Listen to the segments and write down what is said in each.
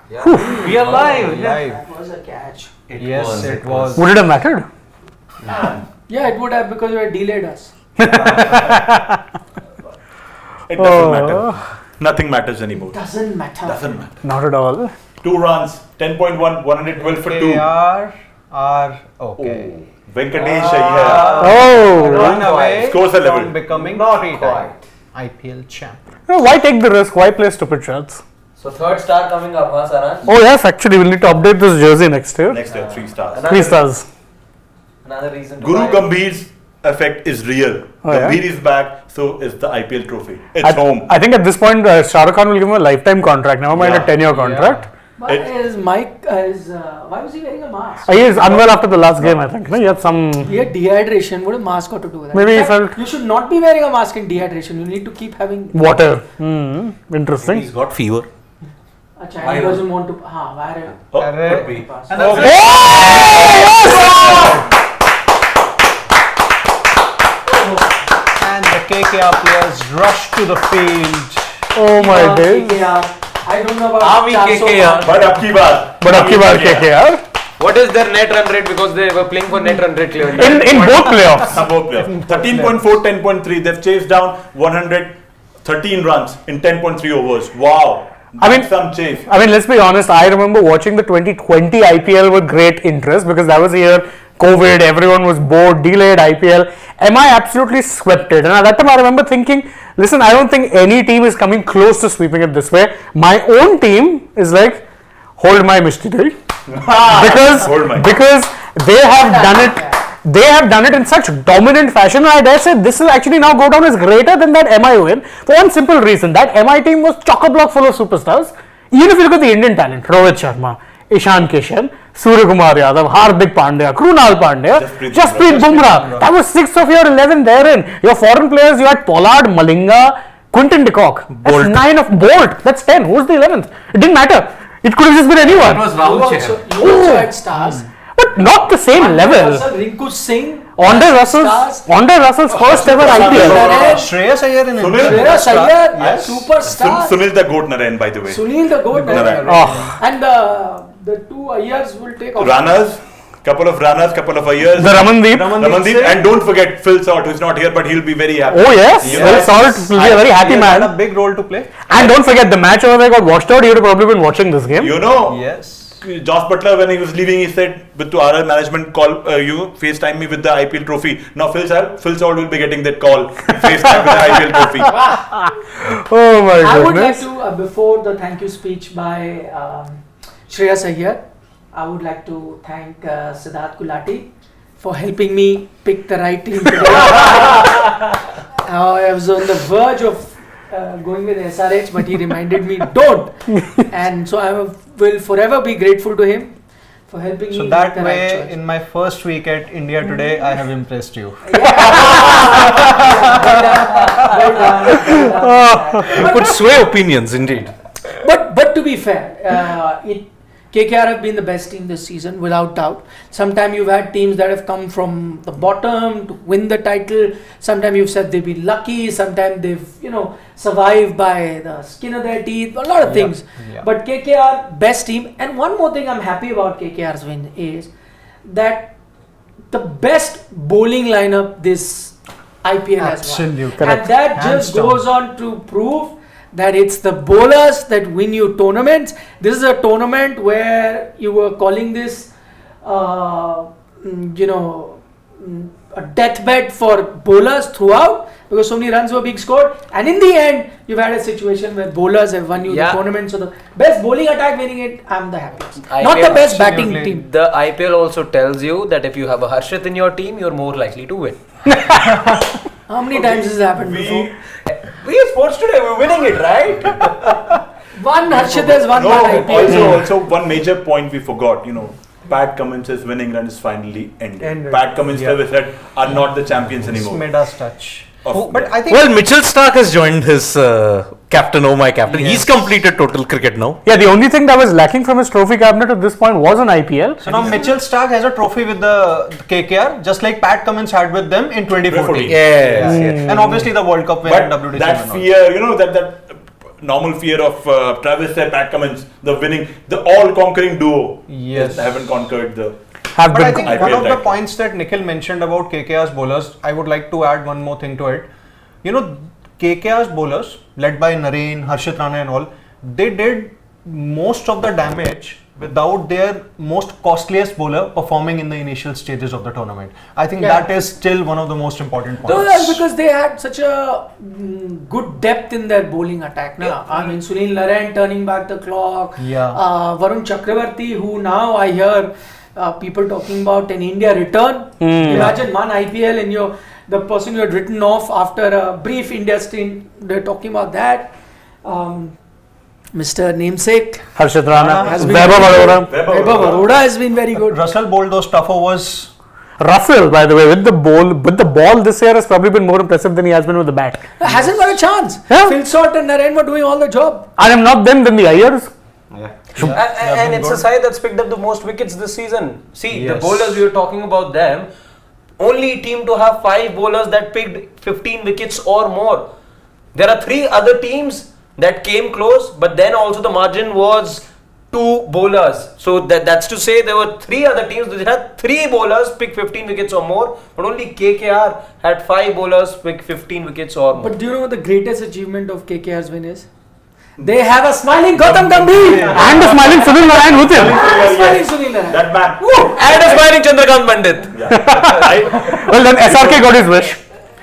Yeah. We are live. That was a catch. It was. Would it have mattered? Yeah, it would have because you had delayed us. It doesn't matter. Nothing matters anymore. Doesn't matter. Doesn't matter. Not at all. 2 runs, 10.1, 112 for 2. KKR are okay. Venkatesh Iyer Oh! Run away Scores a level. from becoming Not three-time IPL champion. Why take the risk? Why play stupid shots? So third star coming up, huh, SRH? Oh yes, actually we'll need to update this jersey next year. Next year, 3 stars. 3 stars. Another reason to Guru buy it. Gambhir's effect is real. Oh, yeah? Gambhir is back, so is the IPL trophy. It's home. I think at this point Shah Rukh Khan will give him a lifetime contract. Never mind Yeah. a 10-year contract. Why is Mike? Why was he wearing a mask? He is unwell after the last game, I think. No? He had some. He had dehydration. What a mask got to do with that? Maybe In he fact, felt- you should not be wearing a mask in dehydration. You need to keep having. Water. Interesting. He's got fever. Achha, he doesn't want to. Where? Oh, Could be. And the KKR players rush to the field. Oh my days. KKR. I don't know about. Are we 400 KKR? but up ki baar. But up ki baar KKR. What is their net run rate? Because they were playing for net run rate clearly. In both playoffs. Both players. 13.4, 10.3. They've chased down 113 runs in 10.3 overs. Wow. I mean- That's some chase. I mean, let's be honest. I remember watching the 2020 IPL with great interest because that was the year COVID, everyone was bored, delayed IPL. MI absolutely swept it. And at that time, I remember thinking, listen, I don't think any team is coming close to sweeping it this way. My own team is like, hold my mystery. because Hold my. because they have done it. They have done it in such dominant fashion. I dare say this will actually now go down as greater than that MI win for one simple reason. That MI team was chock-a-block full of superstars. Even if you look at the Indian talent, Rohit Sharma, Ishan Kishan, Surya Kumar Yadav, Hardik Pandya, Krunal Pandya, Jasprit Bumrah. That was 6 of your 11 therein. Your foreign players, you had Pollard, Malinga, Quinton de Kock. That's 9 of Bolt. That's 10. Who's the 11th? It didn't matter. It could have just been anyone. was You also had stars. But not the same level. Rinku Singh. Andre Russell's first ever IPL. Shreyas Iyer in Sunil? Shreyas Iyer, Yes. superstar. Sunil the Goat Narayan, by the way. Sunil the Goat. Narayan. Oh. And the two Ayers will take off. Ranas, couple of Ayers. The Ramandeep. Ramandeep, and don't forget Phil Salt, who's not here, but he'll be very happy. Oh yes, Yes. Will Salt will be a very happy He has had a man. big role to play. And don't forget the match over there got washed out. He would have probably been watching this game. You know, Yes. Josh Butler, when he was leaving, he said to our management, call you FaceTime me with the IPL trophy. Now Phil Salt will be getting that call. FaceTime with the IPL trophy. Oh my I would like goodness. to, before the thank you speech by Shreyas Iyer, I would like to thank Siddharth Gulati for helping me pick the right team. I was on the verge of going with SRH, but he reminded me, don't. And so I will forever be grateful to him for helping me So make that the way, right choice. in my first week at India Today, I have impressed you. Could sway opinions indeed. But to be fair, KKR have been the best team this season without doubt. Sometimes you've had teams that have come from the bottom to win the title. Sometimes you've said they've been lucky. Sometimes they've survived by the skin of their teeth. A lot of things. Yeah. But KKR best team. And one more thing I'm happy about KKR's win is that the best bowling lineup this IPL has won. Absolute, correct. And that Hands just down. goes on to prove that it's the bowlers that win you tournaments. This is a tournament where you were calling this, a deathbed for bowlers throughout because so many runs were being scored. And in the end, you've had a situation where bowlers have won you the tournament. So the best bowling attack winning it, I'm the happiest. Not the best batting absolutely. team. The IPL also tells you that if you have a Harshit in your team, you're more likely to win. How many times has this happened before? We are sports today, we're winning it, right? One Harshit has won No, one IPL. also one major point we forgot, Pat Cummins' winning run is finally ended. Pat Cummins said are not the champions It's anymore. Midas touch. Of- But I think Well, Mitchell Stark has joined his captain, oh my captain. Yes. He's completed total cricket now. Yeah, the only thing that was lacking from his trophy cabinet at this point was an IPL. so now Mitchell Stark has a trophy with the KKR, just like Pat Cummins had with them in 2014. Yes. And obviously the World Cup win and But WTC. that and all. fear, that normal fear of Travis said, Pat Cummins, the winning, the all-conquering duo. Yes. Haven't conquered the. Have But been I think IPL one of the title. points that Nikhil mentioned about KKR's bowlers, I would like to add one more thing to it. KKR's bowlers, led by Nareen, Harshit Rana and all, they did most of the damage without their most costliest bowler performing in the initial stages of the tournament. I think Yeah. that is still one of the most important No, points. that's because they had such a good depth in their bowling attack. Na? I mean, Sunil Narine turning back the clock. Yeah. Varun Chakravarti, who now I hear people talking about an India return. Imagine one IPL and the person you had written off after a brief India stint. They're talking about that. Mr. Namesake. Harshit Rana, Has been- Vaibhav Arora. Vaibhav Arora has been very good. Russell bowled those tough overs. Russell, by the way, with the ball this year has probably been more impressive than he has been with the bat. Hasn't got a chance. Yeah. Phil Salt and Narine were doing all the job. And if not them, then the Ayers. And it's a side that's picked up the most wickets this season. See, the Yes. bowlers, we were talking about them. Only team to have 5 bowlers that picked 15 wickets or more. There are 3 other teams that came close, but then also the margin was 2 bowlers. So that's to say there were 3 other teams that had 3 bowlers pick 15 wickets or more, but only KKR had 5 bowlers pick 15 wickets or more. But do you know what the greatest achievement of KKR's win is? They have a smiling Gautam Gambhir. And the smiling Sunil Narine with him. Smiling Sunil Narine. That man. And a smiling Chandrakant Pandit. Well, then SRK got his wish.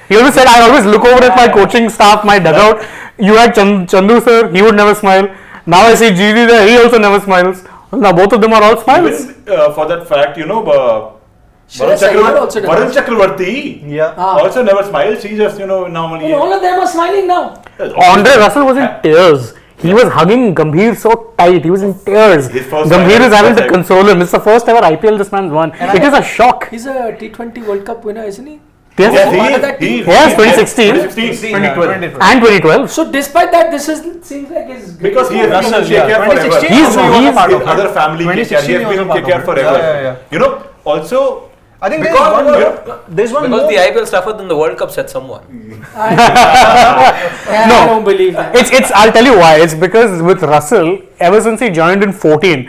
He always said, I always look over at my coaching staff, my dugout. You had Chandu sir, he would never smile. Now I see GD there, he also never smiles. Well, now both of them are all smiles. Even for that fact, Shreyas Iyer also does. Varun Chakravarti Yeah. also never smiles. He just, normally. Well, all of them are smiling now. Andre Russell was in tears. He was hugging Gambhir so tight. He was in tears. His first Gambhir time, is having to first time. console him. It's the first ever IPL this man's won. It is a shock. He's a T20 World Cup winner, isn't he? Yes. Yes, Part of that team. Yes, 2016. 2016. 2012. And 2012. So despite that, this seems like his Because he has been Russell, in KKR yeah. forever. 2016 He's- also he was a he's- part His of other it. family KKR. He 2016 has been in was a part KKR of it. forever. Yeah. Also, I think Because- there's one Because more. the IPL tougher than the World Cup, said someone. I don't believe that. It's I'll tell you why. It's because with Russell, ever since he joined in 14,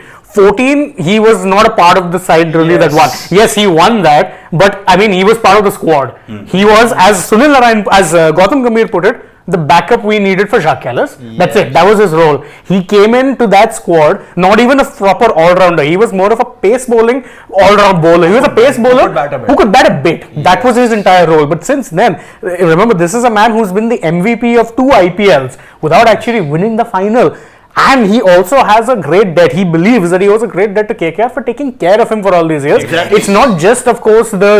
he was not a part of the side really that won. Yes, he won that, but I mean he was part of the squad. He was, as Sunil Narine, as Gautam Gambhir put it, the backup we needed for Jacques Kallis. That's it. That was his role. He came into that squad not even a proper all-rounder. He was more of a pace bowling all-round bowler. He was a pace bowler who could bat a bit. That was his entire role. But since then, remember, this is a man who's been the MVP of 2 IPLs without actually winning the final. And he also has a great debt. He believes that he owes a great debt to KKR for taking care of him for all these years. Exactly. It's not just, of course, the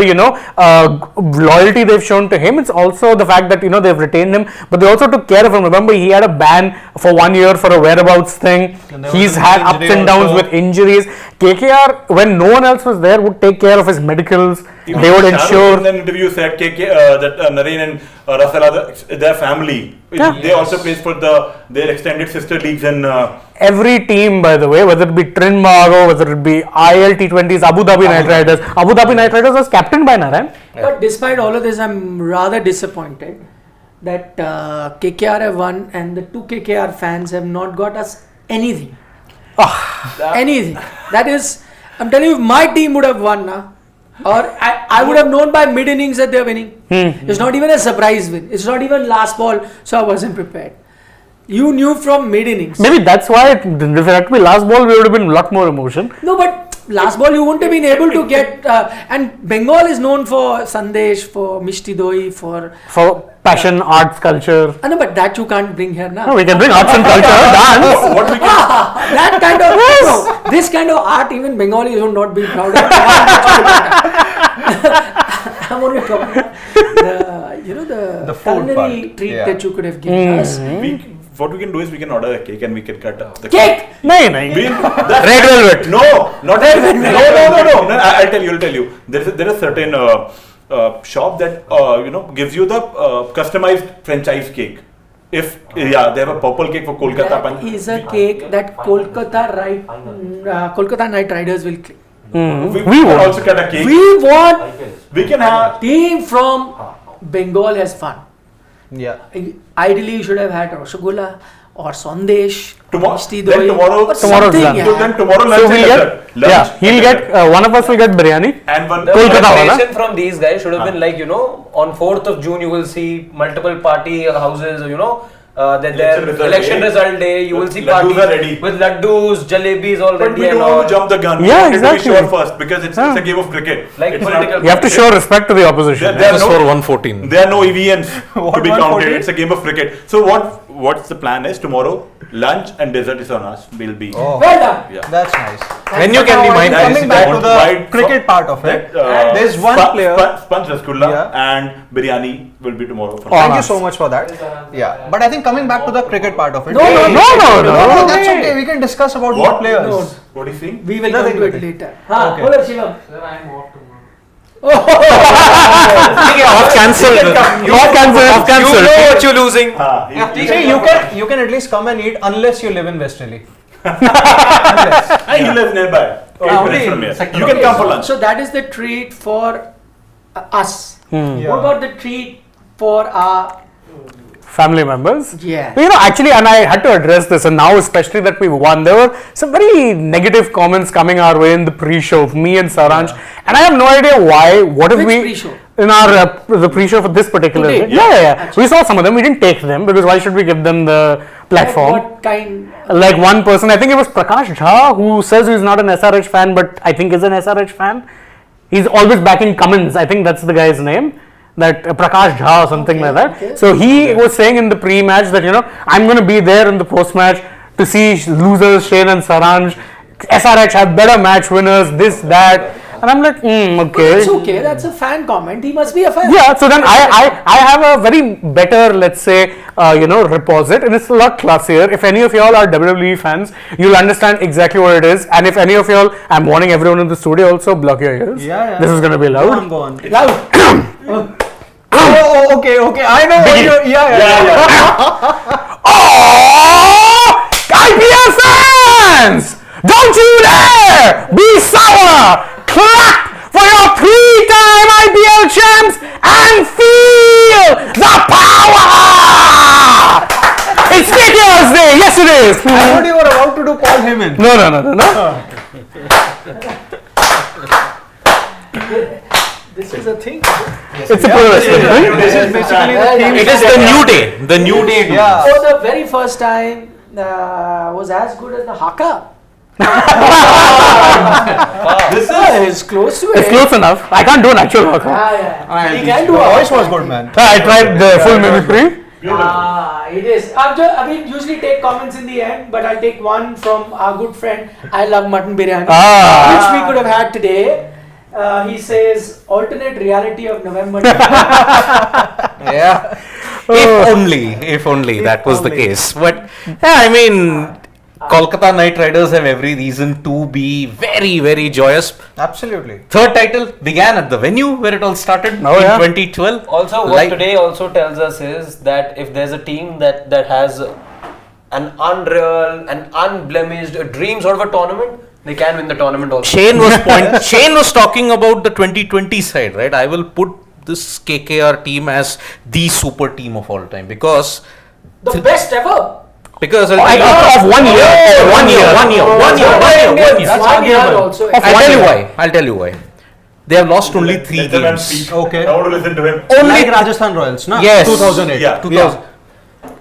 loyalty they've shown to him. It's also the fact that they've retained him, but they also took care of him. Remember, he had a ban for 1 year for a whereabouts thing. And there He's was an had ups injury and downs also. with injuries. KKR, when no one else was there, would take care of his medicals. even They would Shah Rukh ensure. in an interview said that Nareen and Russell are their family. Yeah. They also plays for their extended sister leagues in. Every team, by the way, whether it be Trinbago, whether it be ILT20s, Abu Dhabi Night Riders. Abu Dhabi Night Riders was captained by Narayan. But despite all of this, I'm rather disappointed that KKR have won and the 2 KKR fans have not got us anything. Anything. That is, I'm telling you, if my team would have won now, or I would have known by mid innings that they're winning. It's not even a surprise win. It's not even last ball, so I wasn't prepared. You knew from mid innings. Maybe that's why if it had to be last ball, we would have been a lot more emotion. No, but last ball you wouldn't have been able to get. And Bengal is known for Sandesh, for Mishti Doi, for. For passion, arts, culture. No, but that you can't bring here now. No, we can bring arts and culture, dance. What we can That kind of no, this kind of art even Bengalis would not be proud of. I'm only talking about the food culinary part. treat Yeah. that you could have given us. what we can do is we can order a cake and we can cut the Cake! Nahi, nahi. Red Red velvet. No, not red velvet. No. I'll tell you. There is certain shop that gives you the customized franchise cake. If they have a purple cake for Kolkata. That is a cake that Kolkata Knight Riders will claim. We We can want. also cut a cake. We want We can have. team from Bengal has fun. Yeah. Ideally, you should have had Rasgulla or Sandesh. Tomorrow, Mishti then doi, tomorrow, or tomorrow's something, lunch. yeah. So then tomorrow lunch So and we'll dessert. get, yeah, he'll get, one of us will get biryani. and one The Kolkata wala. motivation from these guys should have been like, on 4th of June you will see multiple party houses, then Election result election day. result day, you will see Laddus parties are ready. with laddus, jalebis all But ready we and don't want all. to jump the gun. Yeah, we want exactly. to be sure first because it's a game of cricket. Like It's political not- You have to show respect to the opposition. There are Just no- for 114. There are no EVMs to What, be 140? counted. It's a game of cricket. So what's the plan is tomorrow? Lunch and dessert is on us. We'll be. Oh, Well done. Yeah. that's nice. Menu can be Now, mine. Coming back to the Wide- cricket part of it, That, there's one player. Sponge rasgulla Yeah. and biryani will be tomorrow. For Thank Oh, you so much for that. Yeah, but I think coming back to the cricket part of it. No, That's okay. We can discuss about What what players. No. What do you think? We will Nothing, come to it nothing. later. Haan, Okay. bolo Shivam. Off cancelled. Off cancelled. You know what you're losing. See, you can at least come and eat unless you live in West Delhi. He lives nearby. only 8 minutes in from here. second You can come for lunch. So that is the treat for us. Yeah. What about the treat for our Family members. yeah? Actually, and I had to address this, and now especially that we won, there were some very negative comments coming our way in the pre-show, me and Saransh, and I have no idea why. What if Which we pre-show? in our the pre-show for this particular? Today? Yeah. We saw some of them. We didn't take them because why should we give them the platform? What kind? Like one person, I think it was Prakash Jha, who says he's not an SRH fan, but I think is an SRH fan. He's always backing Cummins. I think that's the guy's name. That Prakash Jha or something like that. okay. So he was saying in the pre-match that I'm going to be there in the post-match to see losers Shane and Saransh. SRH have better match winners. This that, and I'm like, okay. It's okay. That's a fan comment. He must be a fan. Yeah, so then I have a very better, let's say, reposit, and it's a lot classier. If any of y'all are WWE fans, you'll understand exactly what it is. And if any of y'all, I'm warning everyone in the studio also, block your ears. Yeah. This is going to be loud. Go on. Loud. Oh, okay. I know what you're. Yeah. Oh, IPL fans! Don't you dare be sour! Clap for your 3-time IPL champs and feel the power! It's KKR's day. Yes, it is. I thought you were about to do Paul Heyman. No. This is a thing. It's a pro wrestling thing. This is basically the theme. It is the new day. The new day. to Yeah. So the very first time was as good as the Haka. This It's close to it. It's close enough. I can't do an actual haka. Yeah. He can do Your a voice was Haka. good, man. I tried the full mimicry. It is. Usually take comments in the end, but I'll take one from our good friend. I love mutton biryani, which we could have had today. He says alternate reality of November. Yeah. If only that was the case. But yeah, I mean, Kolkata Knight Riders have every reason to be very, very joyous. Absolutely. Third title began at the venue where it all started in 2012. Also, what today also tells us is that if there's a team that has an unreal and unblemished dream sort of a tournament, they can win the tournament also. Shane was talking about the 2020 side, right? I will put this KKR team as the super team of all time because The best ever. I'll tell you- Of 1 year. one year. That's arguable. Also. I'll tell you why. They have lost only 3 Let the man games. speak. Okay. I want to listen to him. Like Rajasthan Royals, no? Yes. 2008. Yeah. 2000.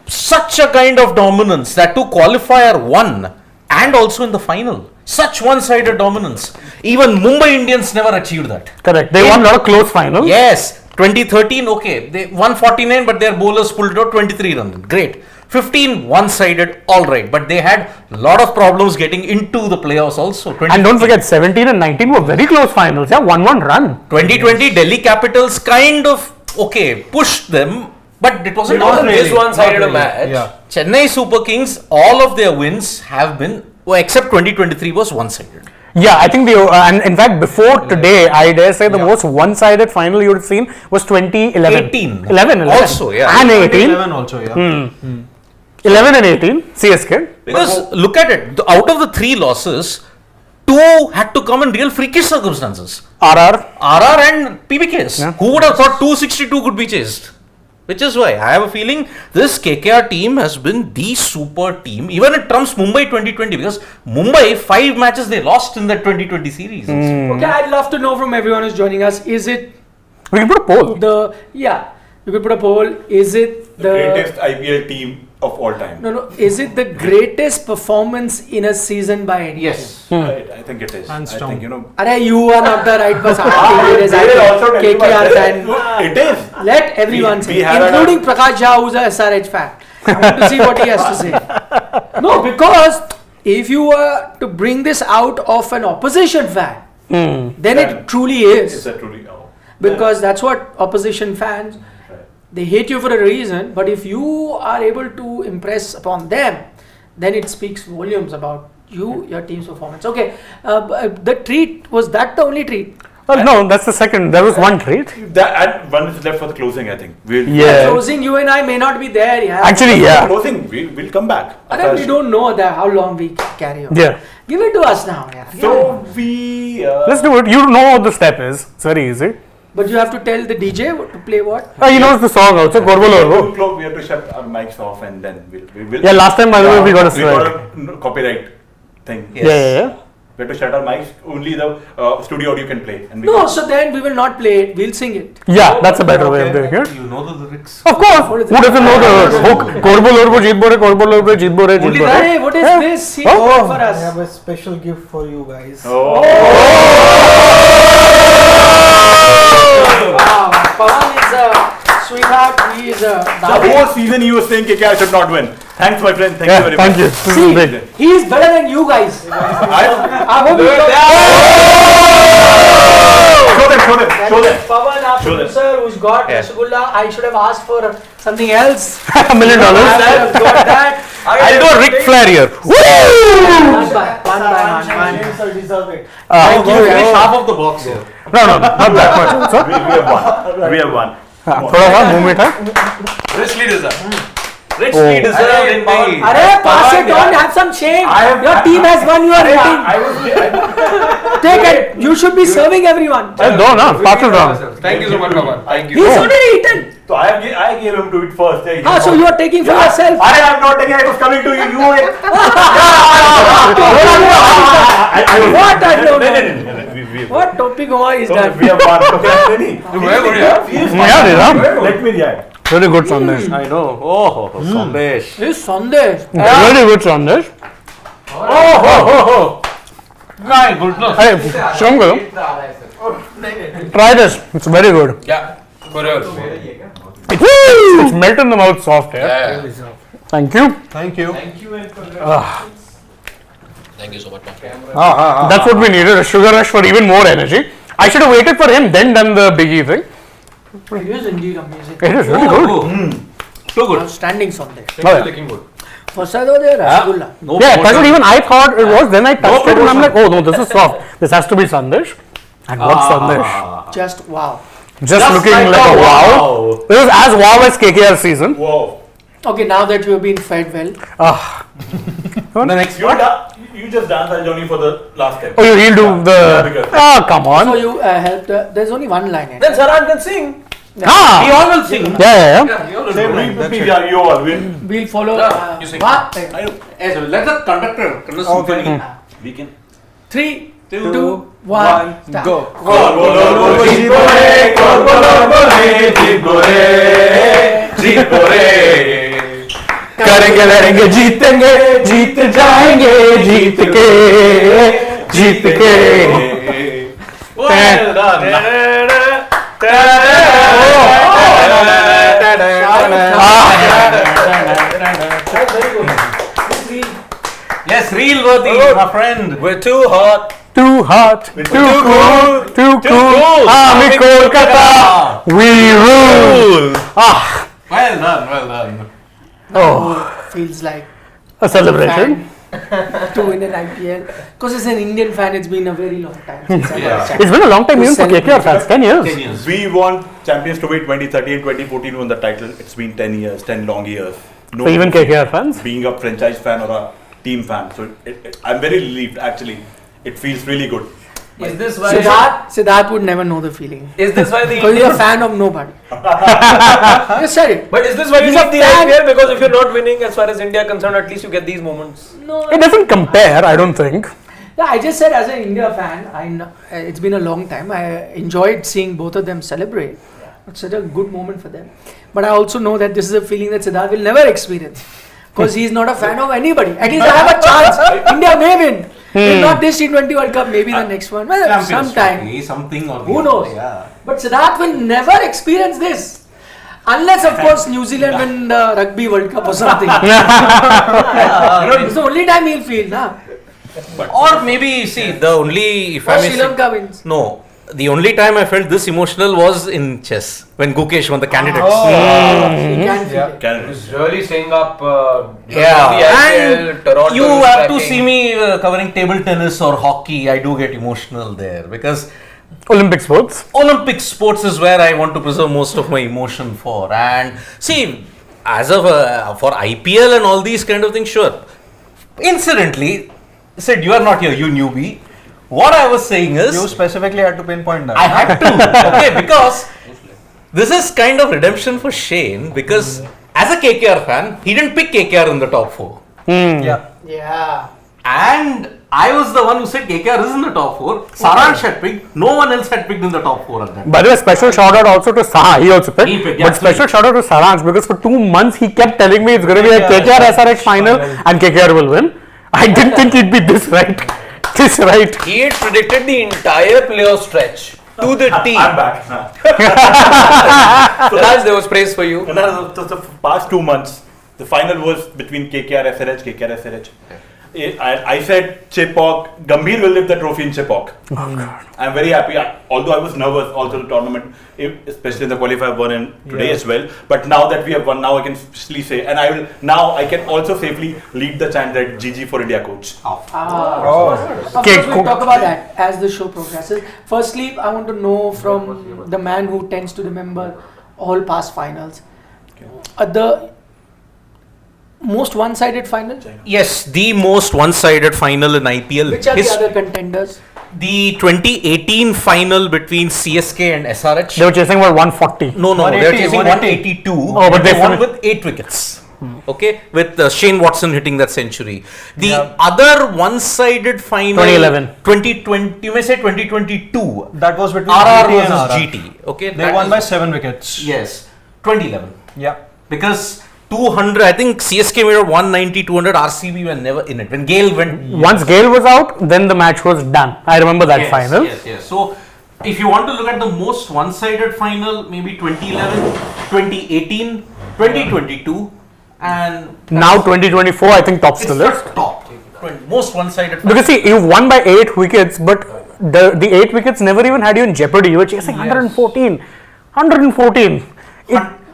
Such a kind of dominance that to qualifier 1 and also in the final. Such one-sided dominance. Even Mumbai Indians never achieved that. Correct. They won a lot of close finals. Yes. 2013, okay. They won 49, but their bowlers pulled out 23 runs. Great. 15 one-sided, all right, but they had a lot of problems getting into the playoffs also. And don't forget, 17 and 19 were very close finals. Yeah, 1-1 run. 2020 Delhi Capitals kind of pushed them, but it wasn't It wasn't all this really. one-sided Not a really. match. Yeah. Chennai Super Kings, all of their wins have been, except 2023 was one-sided. Yeah, I think and in fact, before today, I dare say the most one-sided final you would have seen was 2011. 18. 11. Also, yeah. And 18. 11 also, yeah. 11 and 18, CSK. Because look at it, out of the 3 losses, 2 had to come in real freakish circumstances. RR. RR and PBKs. Yeah. Who would have thought 262 could be chased? Which is why I have a feeling this KKR team has been the super team. Even it trumps Mumbai 2020 because Mumbai 5 matches they lost in that 2020 series. Okay, I'd love to know from everyone who's joining us. Is it We can put a poll. you could put a poll. Is it The greatest IPL team of all time. No. Is it the greatest performance in a season by any? Yes. I think it is. Hands I down. think, Arey, you are not the right person. It is They will also tell you KKR about fan. it is. Let everyone We say, had including Prakash Jha, who's a SRH fan. I want to see what he has to say. No, because if you were to bring this out of an opposition fan, then it truly It's is. a truly. Because that's what opposition fans, Right. they hate you for a reason, but if you are able to impress upon them, then it speaks volumes about you, your team's performance. Okay, the treat, was that the only treat? Well, no, that's the second. There was one treat. And one is left for the closing, I think. We'll Yeah. Closing, you and I may not be there. Yeah. Actually, yeah. Closing, we'll come back. We don't know that how long we carry on. Yeah. Give it to us now. Yeah. So we. Let's do it. You know what the step is. It's very easy. But you have to tell the DJ to play what? He knows the song also. Korbo Lorbo. We have to shut our mics off and then we'll. Yeah, last time, by the way, we got a strike. Copyright thing. Yes. Yeah. We have to shut our mics. Only the studio audio can play. And we No, can- so then we will not play it. We'll sing it. Yeah, that's a better way of doing it. You know the lyrics. Of course. Who doesn't know the hook? Korbo Lorbo, Jeet Bore, Korbo Lorbo, Jeet Bore, Jeet Only Bore. Hey, what is Yeah. this? Sing Oh. it for I us. have a special gift for you guys. Oh. Wow, Pawan is a sweetheart. He is a The whole season you were saying KKR should not win. Thanks, my friend. Thank you Yeah, very thank much. you. This is big. He is better than you guys. I, I hope you know. show them. Pawan, our Show them. producer, who's got Rasgulla. I should have asked for something else. $1 million. I have got that. I'll do a Ric Flair here. One by one. James are deserve it. Thank you. Finish half of the box here. No, not that much. Sir? we have won. थोड़ा सा movement है. Richly deserved. Richly deserved indeed. Arey, pass it on. Have some shame. Your team has won. You are winning. Take it. You should be serving everyone. दो ना, pass it on. Thank you so much, Pawan. Thank you. He's already eaten. So I gave him to it first. Yeah, Ah, so you are taking for yourself. I am not taking. I was coming to you. What? I don't know. We What topic Umar is that? have won. Okay, let me react. Very good Sandesh. I know. Oh, Sandesh. This Sandesh. Very good Sandesh. My goodness. Hey, Shram karo. Try this. It's very good. Yeah. It's melt in the mouth soft. Yeah. Thank you. Thank you. Thank you so much. That's what we needed. A sugar rush for even more energy. I should have waited for him, then done the biggie thing. It is indeed amazing. It is really good. So good. Outstanding Sandesh. Oh, yeah. Looking good. First was there Rasgulla. No Yeah, promotion. that's what even I thought it was. Then I touched it and I'm like, promotion. oh no, this is soft. This has to be Sandesh. And what's Sandesh? Just wow. Just looking like a wow. It was as wow as KKR season. Whoa. Okay, now that you have been fed well. The next You, you just danced Al Joni for the last time. Oh, he'll do the. because- Oh, come So on. you helped. There's only one line. Then Saran can sing. He Ah, all will sing. yeah. You all will. We'll follow. you sing. What? Yes, let the conductor. Okay. We can. 3, 2, 1, start. Go. करेंगे लड़ेंगे जीतेंगे जीत जाएंगे जीत के जीत के Well done. Yes, real worthy, my friend. We're too hot. too hot too cool too cool I'm in Kolkata we rule Well done. Feels like a celebration. fan to win an IPL. Because as an Indian fan, it's been a very long time since I Yeah. watched It's been a long time even for KKR fans, 10 years. 10 years. We won Champions Trophy 2013, 2014 won the title. It's been 10 years, 10 long years. No, So even KKR fans? being a franchise fan or a team fan. So I'm very relieved actually. It feels really good. Is this why? Siddharth would never know the feeling. Is this why the Because he's a fan of nobody. Just said it. But is this why you He's a need the fan. IPL? Because if you're not winning, as far as India is concerned, at least you get these moments. No. It doesn't compare, I don't think. Yeah, I just said as an India fan, it's been a long time. I enjoyed seeing both of them celebrate. It's such a good moment for them. But I also know that this is a feeling that Siddharth will never experience. Because he's not a fan of anybody. At least I have a chance. India may win. If not this T20 World Cup, maybe the next one. Well, Champions sometime. Trophy, something or Who the knows? other, yeah. But Siddharth will never experience this. Unless, of course, New Zealand win the Rugby World Cup or something. It's the only time he'll feel, nah? Or maybe, see, the only, if Or I may Sri say, Lanka wins. no, the only time I felt this emotional was in chess when Gukesh won the candidates. He can feel it. Canada. He's really staying up. Yeah, and Toronto you is have to tracking. see me covering table tennis or hockey. I do get emotional there because Olympic sports. Olympic sports is where I want to preserve most of my emotion for. And see, as of for IPL and all these kind of things, sure. Incidentally, Sid, you are not here, you newbie. What I was saying is, You specifically had to pinpoint that. I had to, okay, because this is kind of redemption for Shane because as a KKR fan, he didn't pick KKR in the top 4. Yeah. Yeah. And I was the one who said KKR is in the top 4. Saransh had picked, no one else had picked in the top 4 at that time. By the way, special shout out also to Saha. He also picked. He picked, yeah, But special shout out to Saransh because for 2 months he kept telling me it's going to be a KKR SRH final and KKR will win. I didn't think he'd be this right. This right. He had predicted the entire playoff stretch to the T. I'm back. Raj, there was praise for you. And the past 2 months, the final was between KKR SRH, KKR SRH. I said Chepauk, Gambhir will lift the trophy in Chepauk. I'm very happy, although I was nervous also the tournament, especially in the qualifier won in today as well. But now that we have won, now I can officially say, and I can also safely lead the chant that GG for India coach. Of course, we'll talk about that as the show progresses. Firstly, I want to know from the man who tends to remember all past finals. The most one-sided final? Yes, the most one-sided final in IPL. Which are the other contenders? The 2018 final between CSK and SRH. They were chasing about 140. No, they were 180, chasing 182. Oh, but they won finished- with 8 wickets. Okay, with Shane Watson hitting that century. The other one-sided final, 2011. 2020, you may say 2022. That was between RR GT and versus RR. GT. Okay, They that won is- by 7 wickets. Yes, 2011. Yeah. Because 200, I think CSK made 190, 200. RCB were never in it. When Gale went, Once Gale was out, then the match was done. I remember that final. Yes. So, if you want to look at the most one-sided final, maybe 2011, 2018, 2022, and Now 2024, I think tops it's the the list. top. Most one-sided. Because see, you won by 8 wickets, but the 8 wickets never even had you in jeopardy. You were chasing 114. 114.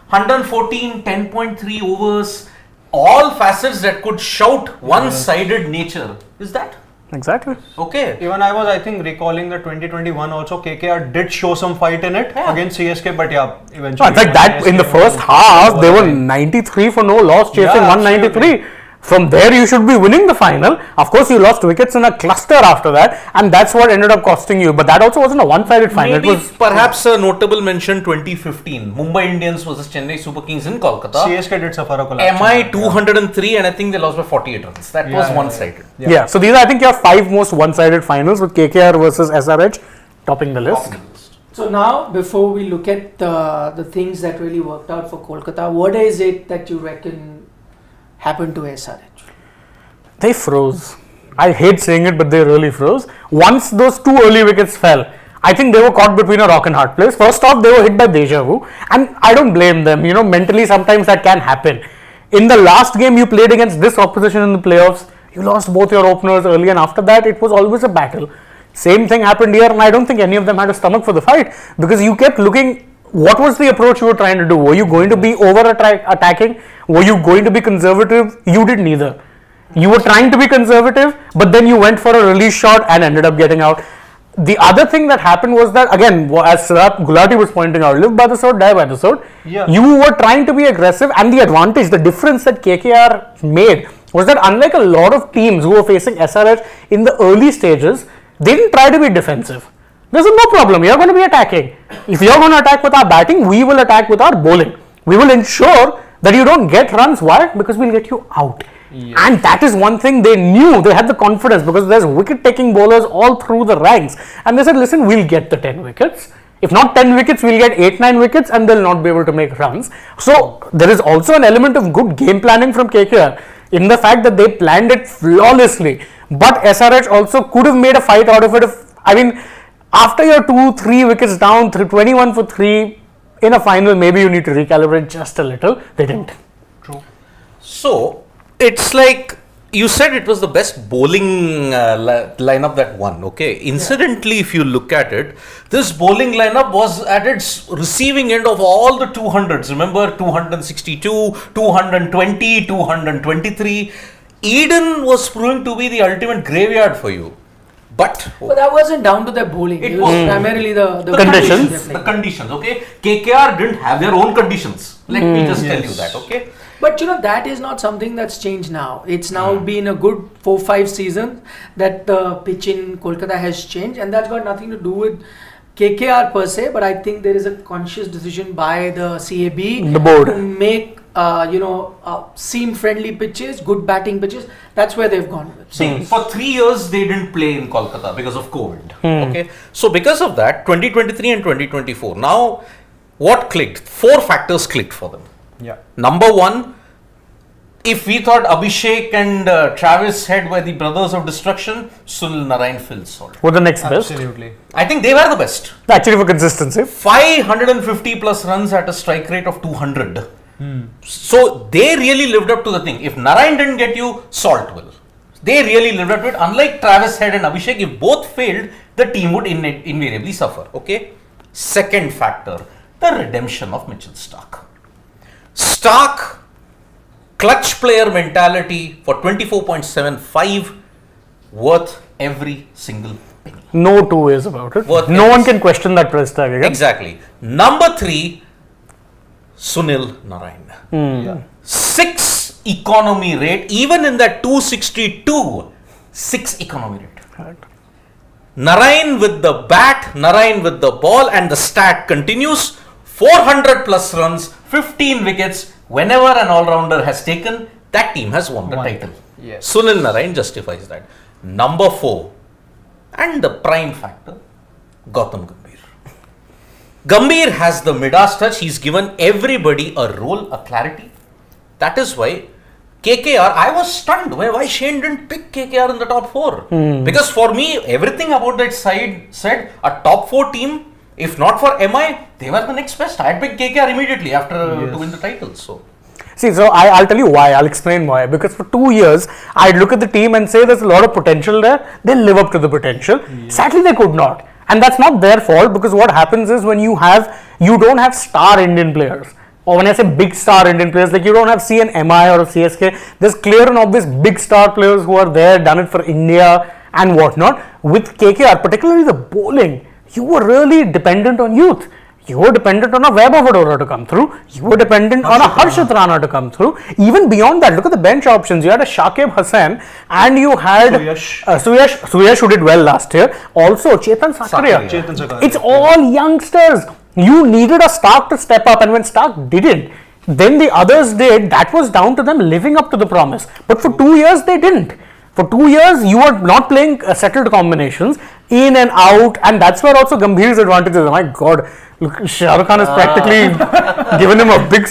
114, 10.3 overs, all facets that could shout one-sided nature. Is that Exactly. okay? Even I was, I think, recalling the 2021 also, KKR did show some fight in it against CSK, but yeah, eventually. In fact, that in the first half, they were 93 for no loss, chasing Yeah, 193. From there, you should be winning the final. Of course, you lost wickets in a cluster after that, and that's what ended up costing you. But that also wasn't a one-sided final. Maybe It was perhaps a notable mention 2015 Mumbai Indians versus Chennai Super Kings in Kolkata. CSK did suffer a collapse. MI 203 and I think they lost by 48 runs. That was one-sided. yeah. So these are, I think, your 5 most one-sided finals with KKR versus SRH topping the list. So now, before we look at the things that really worked out for Kolkata, what is it that you reckon happened to SRH? They froze. I hate saying it, but they really froze. Once those 2 early wickets fell, I think they were caught between a rock and hard place. First off, they were hit by deja vu, and I don't blame them. You know, mentally sometimes that can happen. In the last game you played against this opposition in the playoffs, you lost both your openers early, and after that it was always a battle. Same thing happened here, and I don't think any of them had a stomach for the fight because you kept looking. What was the approach you were trying to do? Were you going to be over-attacking? Were you going to be conservative? You did neither. You were trying to be conservative, but then you went for a release shot and ended up getting out. The other thing that happened was that, again, as Siddharth Gulati was pointing out, live by the sword, die by the sword. Yeah. You were trying to be aggressive, and the advantage, the difference that KKR made was that unlike a lot of teams who were facing SRH in the early stages, They didn't try to be defensive. There's no problem. You're going to be attacking. If you're going to attack with our batting, we will attack with our bowling. We will ensure that you don't get runs. Why? Because we'll get you out. Yes. And that is one thing they knew. They had the confidence because there's wicket-taking bowlers all through the ranks. And they said, listen, we'll get the 10 wickets. If not 10 wickets, we'll get 8-9 wickets and they'll not be able to make runs. So there is also an element of good game planning from KKR in the fact that they planned it flawlessly. But SRH also could have made a fight out of it. After you're 2-3 wickets down, 21 for 3 in a final, maybe you need to recalibrate just a little. They didn't. True. So it's like you said it was the best bowling lineup that won. Okay. Incidentally, if you look at it, this bowling lineup was at its receiving end of all the 200s. Remember 262, 220, 223. Eden was proving to be the ultimate graveyard for you. But that wasn't down to their bowling. It was primarily the conditions. The conditions, okay? KKR didn't have their own conditions. Let me just tell you that, okay? But that is not something that's changed now. It's now been a good 4-5 seasons that the pitch in Kolkata has changed, and that's got nothing to do with KKR per se, but I think there is a conscious decision by the CAB, the board, to make seam-friendly pitches, good batting pitches. That's where they've gone with. See, for 3 years they didn't play in Kolkata because of COVID. Okay, so because of that, 2023 and 2024. Now, what clicked? 4 factors clicked for them. Yeah. Number one, if we thought Abhishek and Travis Head were the brothers of destruction, Sunil Narine filled salt. Were the next best. Absolutely. I think they were the best. Actually, for consistency. 550 plus runs at a strike rate of 200. So they really lived up to the thing. If Narine didn't get you, Salt will. They really lived up to it. Unlike Travis Head and Abhishek, if both failed, the team would invariably suffer. Okay. Second factor, the redemption of Mitchell Starc. Starc, clutch player mentality for 24.75, worth every single penny. No two ways about it. No one can question that price tag again. Exactly. Number 3, Sunil Narine. 6 economy rate, even in that 262, 6 economy rate. Right. Narine with the bat, Narine with the ball, and the stat continues. 400 plus runs, 15 wickets. Whenever an all-rounder has taken, that team has won the title. Yes. Sunil Narine justifies that. Number 4, and the prime factor, Gautam Gambhir. Gambhir has the Midas touch. He's given everybody a role, a clarity. That is why KKR, I was stunned why Shane didn't pick KKR in the top 4. Because for me, everything about that side said a top 4 team, if not for MI, they were the next best. I'd pick KKR immediately after to win the title. So I'll tell you why. I'll explain why. Because for 2 years, I'd look at the team and say there's a lot of potential there. They'll live up to the potential. Sadly, they could not. And that's not their fault, because what happens is when you don't have star Indian players. Or when I say big star Indian players, like you don't have CNMI or CSK, there's clear and obvious big star players who are there, done it for India and whatnot. With KKR, particularly the bowling, you were really dependent on youth. You were dependent on a Vaibhav Vadora to come through. You were dependent on a Harshit Rana to come through. Even beyond that, look at the bench options. You had a Shakib Hassan and you had Suyash who did well last year. Also, Chetan Sakaria. It's all youngsters. You needed a Starc to step up, and when Starc didn't, then the others did. That was down to them living up to the promise. But for 2 years, they didn't. For 2 years, you were not playing settled combinations, in and out, and that's where also Gambhir's advantage is. My God, look, Shah Rukh Khan has practically given him a big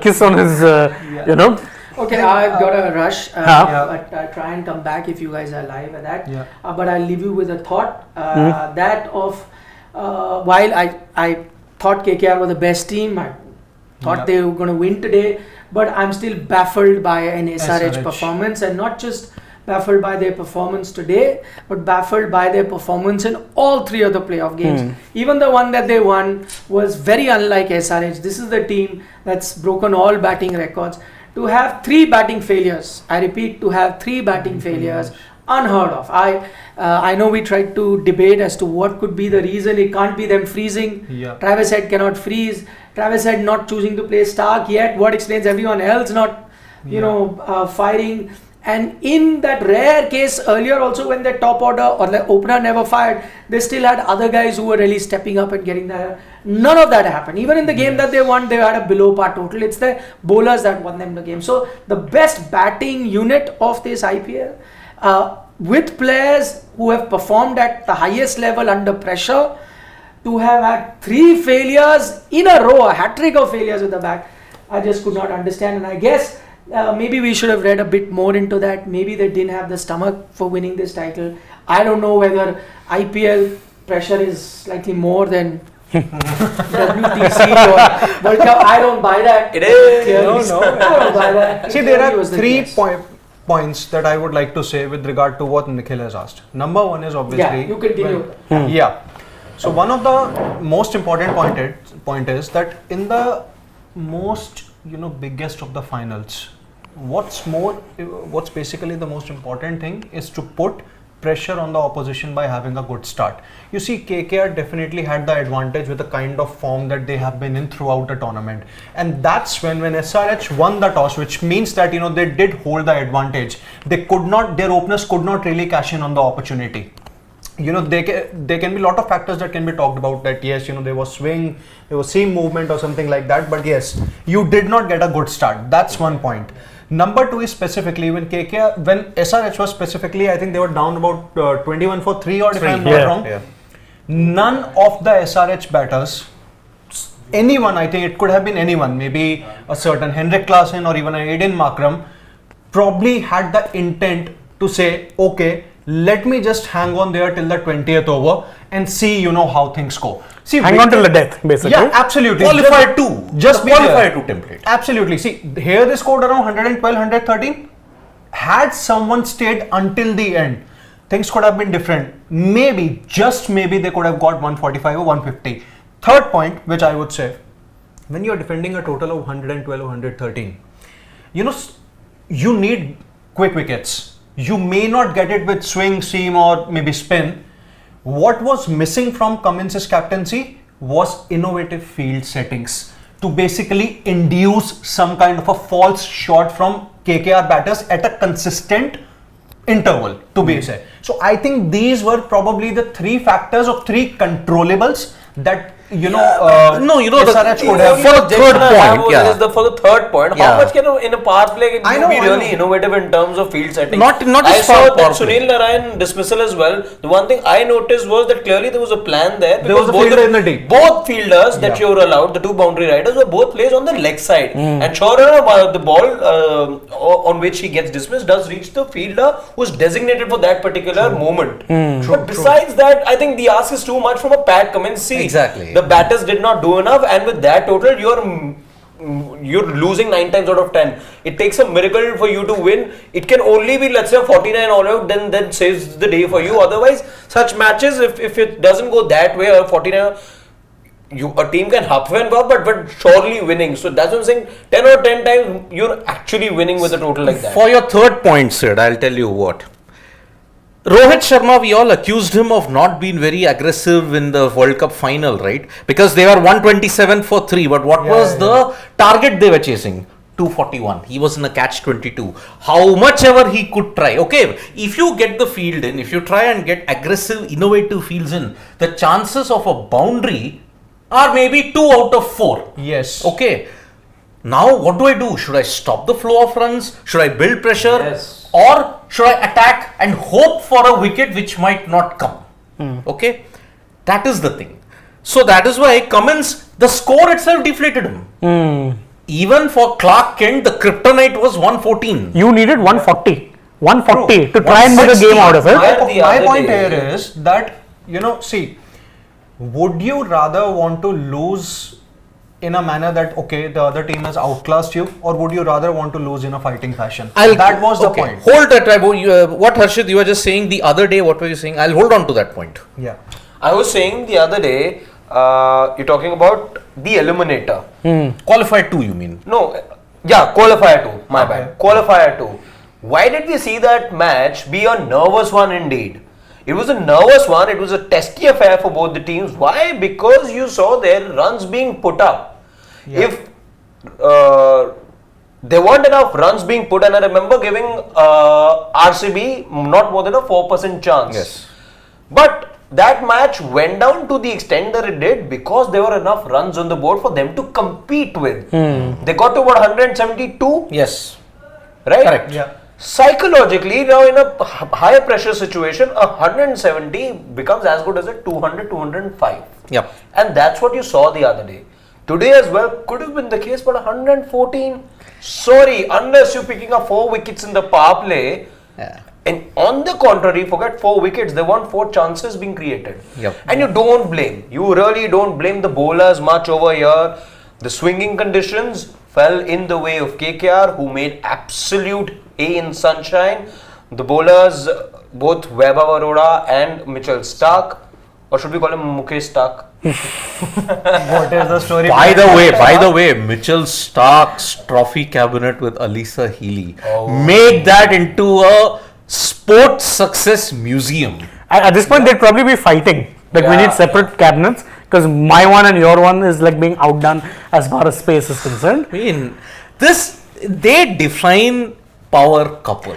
kiss on his, Okay, I've got a rush, but I'll try and come back if you guys are live at that. But I'll leave you with a thought, that of, while I thought KKR were the best team, I thought they were going to win today, but I'm still baffled by an SRH performance, and not just baffled by their performance today, but baffled by their performance in all 3 of the playoff games. Even the one that they won was very unlike SRH. This is the team that's broken all batting records. To have 3 batting failures, I repeat, to have 3 batting failures, unheard of. I know we tried to debate as to what could be the reason. It can't be them freezing. Travis Head cannot freeze. Travis Head not choosing to play Starc yet. What explains everyone else not, firing? And in that rare case earlier also when the top order or the opener never fired, they still had other guys who were really stepping up and getting there. None of that happened. Even in the game that they won, they had a below par total. It's the bowlers that won them the game. So the best batting unit of this IPL, with players who have performed at the highest level under pressure, to have had 3 failures in a row, a hat-trick of failures with the bat, I just could not understand. And I guess maybe we should have read a bit more into that. Maybe they didn't have the stomach for winning this title. I don't know whether IPL pressure is slightly more than WTC or World Cup. I don't buy that. It is. Clearly. No. I don't buy that. See, It there clearly are was the 3 case. points that I would like to say with regard to what Nikhil has asked. Number 1 is obviously. Yeah, you continue. Yeah. So one of the most important point is that in the most biggest of the finals, what's basically the most important thing is to put pressure on the opposition by having a good start. You see, KKR definitely had the advantage with the kind of form that they have been in throughout the tournament, and that's when SRH won the toss, which means that they did hold the advantage. Their openers could not really cash in on the opportunity. There can be a lot of factors that can be talked about, that yes, there was swing, there was seam movement or something like that, but yes, you did not get a good start. That's one point. Number 2 is specifically when SRH was specifically, I think they were down about 21 for 3 or if I'm not wrong. Yeah. None of the SRH batters, anyone, I think it could have been anyone, maybe a certain Henrik Klaasen or even a Aiden Markram, probably had the intent to say, okay, let me just hang on there till the 20th over and see how things go. See, Hang on till the death, basically. Yeah, absolutely. Qualifier 2. Just be qualifier there. 2 template. Absolutely. See, here they scored around 112, 113. Had someone stayed until the end, things could have been different. Maybe, just maybe, they could have got 145 or 150. Third point, which I would say, when you're defending a total of 112 or 113, you need quick wickets. You may not get it with swing, seam or maybe spin. What was missing from Cummins' captaincy was innovative field settings to basically induce some kind of a false shot from KKR batters at a consistent interval, to be said. So I think these were probably the 3 factors of 3 controllables that SRH could have. For the third point, For the third point, Yeah. how much can in a power play I can know, you be I really know. innovative in terms of field setting? Not I just saw power that play. Sunil Narayan dismissal as well. The one thing I noticed was that clearly there was a plan there. There was a both fielder in the team. Both fielders that Yeah. you were allowed, the 2 boundary riders, were both placed on the leg side. And sure enough, the ball on which he gets dismissed does reach the fielder who's designated for that particular moment. But besides that, I think the ask is too much from a Pat Cummins. See, Exactly. the batters did not do enough, and with that total, you're losing 9 times out of 10. It takes a miracle for you to win. It can only be, let's say, 49 all out, then saves the day for you. Otherwise, such matches, if it doesn't go that way, or 49, a team can halfway and go, but surely winning. So that's what I'm saying. 10 or 10 times, you're actually winning with a total like that. For your third point, Sid, I'll tell you what. Rohit Sharma, we all accused him of not being very aggressive in the World Cup final, right? Because they were 127 for 3. But what was the target they were chasing? 241. He was in a catch-22. How much ever he could try. Okay, if you get the field in, if you try and get aggressive, innovative fields in, the chances of a boundary are maybe 2 out of 4. Yes. Okay. Now, what do I do? Should I stop the flow of runs? Should I build pressure? Yes. Or should I attack and hope for a wicket which might not come? Okay. That is the thing. So that is why Cummins, the score itself deflated him. Even for Clark Kent, the kryptonite was 114. You needed 140. 140 to try and make a game out of it. My point here is that, see, would you rather want to lose in a manner that, okay, the other team has outclassed you, or would you rather want to lose in a fighting fashion? That was the point. Hold that. What Harshit, you were just saying the other day, what were you saying? I'll hold on to that point. Yeah. I was saying the other day, you're talking about the eliminator. Qualified 2, you mean? No, yeah, qualifier 2, my bad. Qualifier 2. Why did we see that match be a nervous one indeed? It was a nervous one, it was a testy affair for both the teams. Why? Because you saw their runs being put up. Yeah. If there weren't enough runs being put, and I remember giving RCB not more than a 4% chance. Yes. But that match went down to the extent that it did because there were enough runs on the board for them to compete with. They got to about 172, Yes. right? Correct. Yeah. Psychologically, now in a higher pressure situation, 170 becomes as good as a 200, 205. Yep. And that's what you saw the other day. Today as well could have been the case, but 114. Sorry, unless you're picking up 4 wickets in the power play. Yeah. And on the contrary, forget 4 wickets, there weren't 4 chances being created. Yep. And you really don't blame the bowlers much over here. The swinging conditions fell in the way of KKR, who made absolute A in sunshine. The bowlers, both Vaibhav Arora and Mitchell Starc, or should we call him Mukesh Starc? What is the story? By the way, Mitchell Stark's trophy cabinet with Alisa Healy. Make that into a sports success museum. At this point, they'd probably be fighting. Like, we Yeah. need separate cabinets because my one and your one is like being outdone as far as space is concerned. I mean, they define power couple.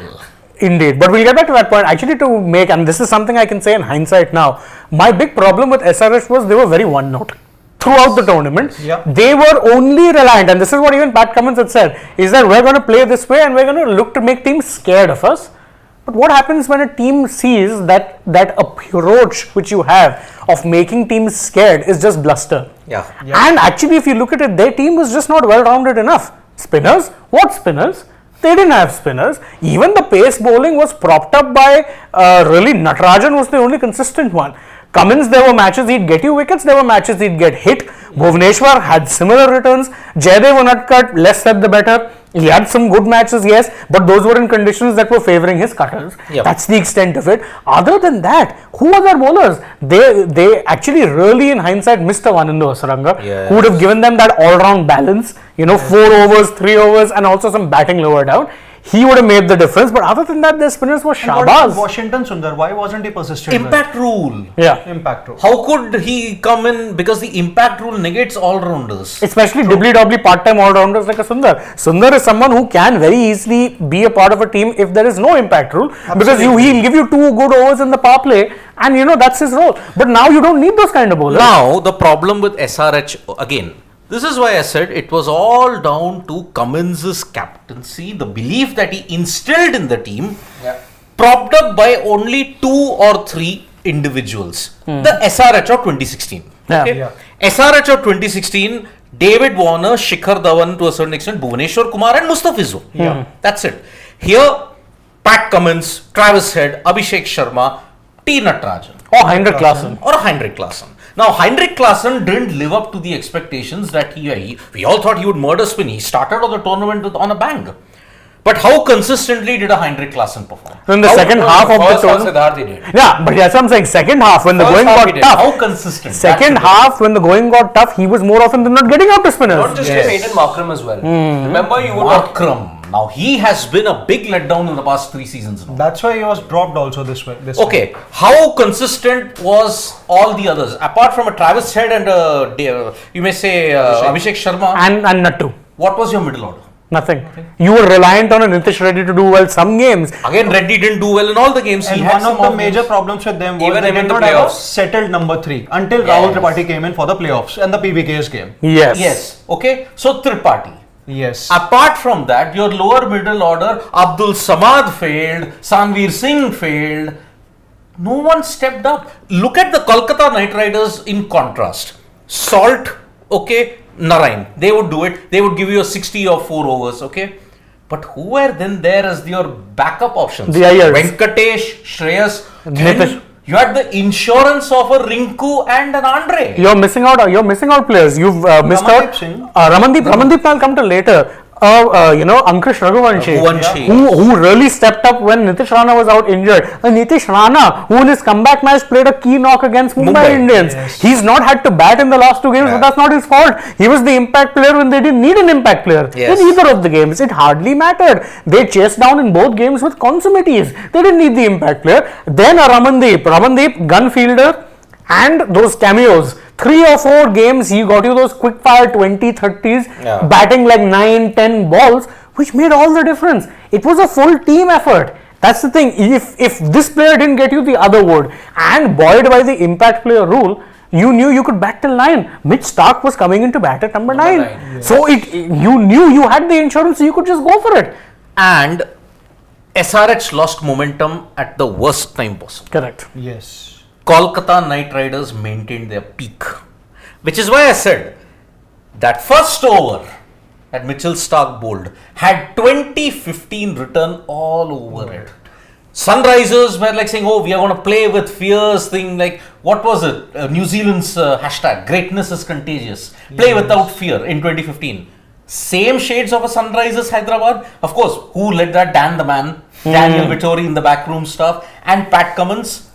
Indeed, but we'll get back to that point. Actually, to make, and this is something I can say in hindsight now, my big problem with SRH was they were very one note throughout the tournament. Yeah. They were only reliant, and this is what even Pat Cummins had said, is that we're going to play this way and we're going to look to make teams scared of us. But what happens when a team sees that approach which you have of making teams scared is just bluster? Yeah. And actually, if you look at it, their team was just not well-rounded enough. Spinners? What spinners? They didn't have spinners. Even the pace bowling was propped up by really Natarajan was the only consistent one. Cummins, there were matches he'd get you wickets, there were matches he'd get hit. Bhuvneshwar had similar returns. Jaydev Unadkat, less said the better. He had some good matches, yes, but those were in conditions that were favouring his cutters. Yep. That's the extent of it. Other than that, who are their bowlers? They actually really, in hindsight, missed a one in the Osaranga, Yes. who would have given them that all-round balance. 4 overs, 3 overs, and also some batting lower down. He would have made the difference, but other than that, their spinners were And what about Shahbaz. Washington Sundar, why wasn't he persistent? Impact rule. Yeah. Impact rule. How could he come in? Because the impact rule negates all rounders. Especially dibbly-dobbly part-time all-rounders like a Sundar. Sundar is someone who can very easily be a part of a team if there is no impact rule. Because he'll give you 2 good overs in the power play and that's his role. But now you don't need those kind of bowlers. Now, the problem with SRH, again, this is why I said it was all down to Cummins' captaincy, the belief that he instilled in the team, propped up by only 2 or 3 individuals. The SRH of 2016. Yeah. Okay? Yeah. SRH of 2016, David Warner, Shikhar Dhawan to a certain extent, Bhuvneshwar Kumar and Mustafizur. That's it. Here, Pat Cummins, Travis Head, Abhishek Sharma, T. Natarajan. Or Heinrich Klaassen. Or Heinrich Klaassen. Now, Heinrich Klaassen didn't live up to the expectations that we all thought he would murder spin. He started on the tournament on a bang. But how consistently did a Heinrich Klaassen perform? In the second half of the First half, tournament. Siddharth he did. Yeah, but that's what I'm saying. Second half, when the First going half he got did. tough. How consistent? Second That's the half, when the going got tough, he was more often than not getting out to spinners. Not just him, Aiden Markram as well. Remember, you would not. Markram. Now, he has been a big letdown in the past 3 seasons now. That's why he was dropped also this way. Okay, how consistent was all the others? Apart from a Travis Head and you may say Abhishek Sharma, And Nattu. what was your middle order? Nothing. You were reliant on a Nitish Reddy to do well some games. Again, Reddy didn't do well in all the games. And he had one some of the off major games. problems with them was Even they in did the not have a playoffs. settled number 3 until Rahul Tripathi came in for the playoffs and the PBK's game. Yes. Yes, okay. So, Tripathi. Yes. Apart from that, your lower middle order, Abdul Samad failed, Sanveer Singh failed. No one stepped up. Look at the Kolkata Knight Riders in contrast. Salt, okay, Narain. They would do it. They would give you a 60 or 4 overs, okay. But who were then there as your backup options? The Ayers. Venkatesh, Shreyas. Nitish. Then you had the insurance of a Rinku and an Andre. You're missing out players. You've missed Ramandeep out. Singh. Ramandeep I'll come to later. Ankush Raghuvanshi, Raghuvanshi. who really stepped up when Nitish Rana was out injured. Nitish Rana, who in his comeback match played a key knock against Mumbai Indians. Yes. He's not had to bat in the last 2 games, but that's not his fault. He was the impact player when they didn't need an impact player. Yes. In either of the games, it hardly mattered. They chased down in both games with consummates. They didn't need the impact player. Then a Ramandeep, gun fielder, and those cameos. 3 or 4 games, he got you those quick fire 20, 30s, Yeah. batting like 9, 10 balls, which made all the difference. It was a full team effort. That's the thing. If this player didn't get you, the other would. And buoyed by the impact player rule, you knew you could bat till 9. Mitch Stark was coming into bat at number 9. Yes. So you knew you had the insurance, so you could just go for it. And SRH lost momentum at the worst time possible. Correct. Yes. Kolkata Knight Riders maintained their peak, which is why I said that first over that Mitchell Stark bowled had 2015 written all over it. Sunrisers were like saying, oh, we are going to play with fears thing, like, what was it? New Zealand's hashtag, greatness is contagious. Play without fear in 2015. Same shades of a Sunrisers Hyderabad. Of course, who led that? Dan the Man, Daniel Vittori in the backroom stuff, and Pat Cummins.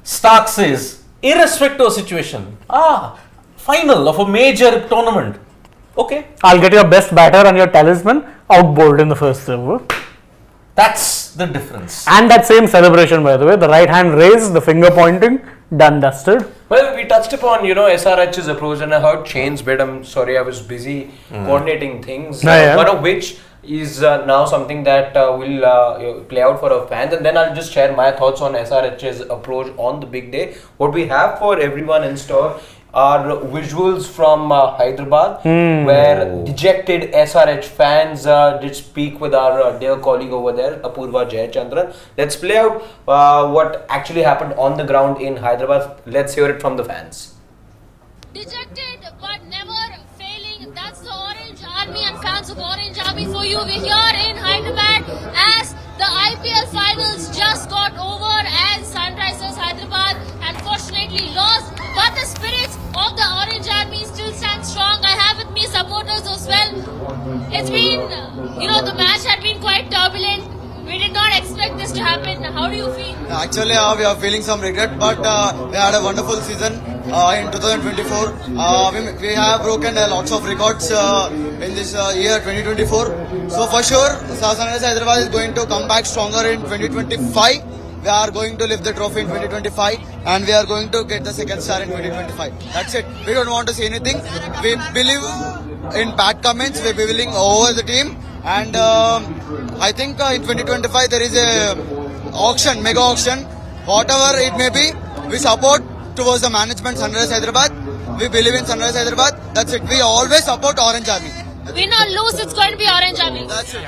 Stark says, irrespective of situation, final of a major tournament. Okay. I'll get your best batter and your talisman outbowled in the first over. That's the difference. And that same celebration, by the way, the right hand raised, the finger pointing, done, dusted. Well, we touched upon, SRH's approach, and I heard Shane's bit. I'm sorry, I was busy coordinating things. Yeah. One of which is now something that will play out for our fans. And then I'll just share my thoughts on SRH's approach on the big day. What we have for everyone in store are visuals from Hyderabad, where dejected SRH fans did speak with our dear colleague over there, Apurva Jayachandran. Let's play out what actually happened on the ground in Hyderabad. Let's hear it from the fans. Dejected but never failing. That's the Orange Army and fans of Orange Army for you. We're here in Hyderabad as the IPL finals just got over and Sunrisers Hyderabad unfortunately lost. But the spirits of the Orange Army still stand strong. I have with me supporters as well. It's been, the match had been quite turbulent. We did not expect this to happen. How do you feel? Actually, we are feeling some regret, but we had a wonderful season in 2024. We have broken lots of records in this year 2024. So for sure, Sunrisers Hyderabad is going to come back stronger in 2025. We are going to lift the trophy in 2025 and we are going to get the second star in 2025. That's it. We don't want to say anything. We believe in Pat Cummins. We believe over the team. And I think in 2025 there is a auction, mega auction. Whatever it may be, we support towards the management Sunrisers Hyderabad. We believe in Sunrisers Hyderabad. That's it. We always support Orange Army. Win or lose, it's going to be Orange Army. That's it.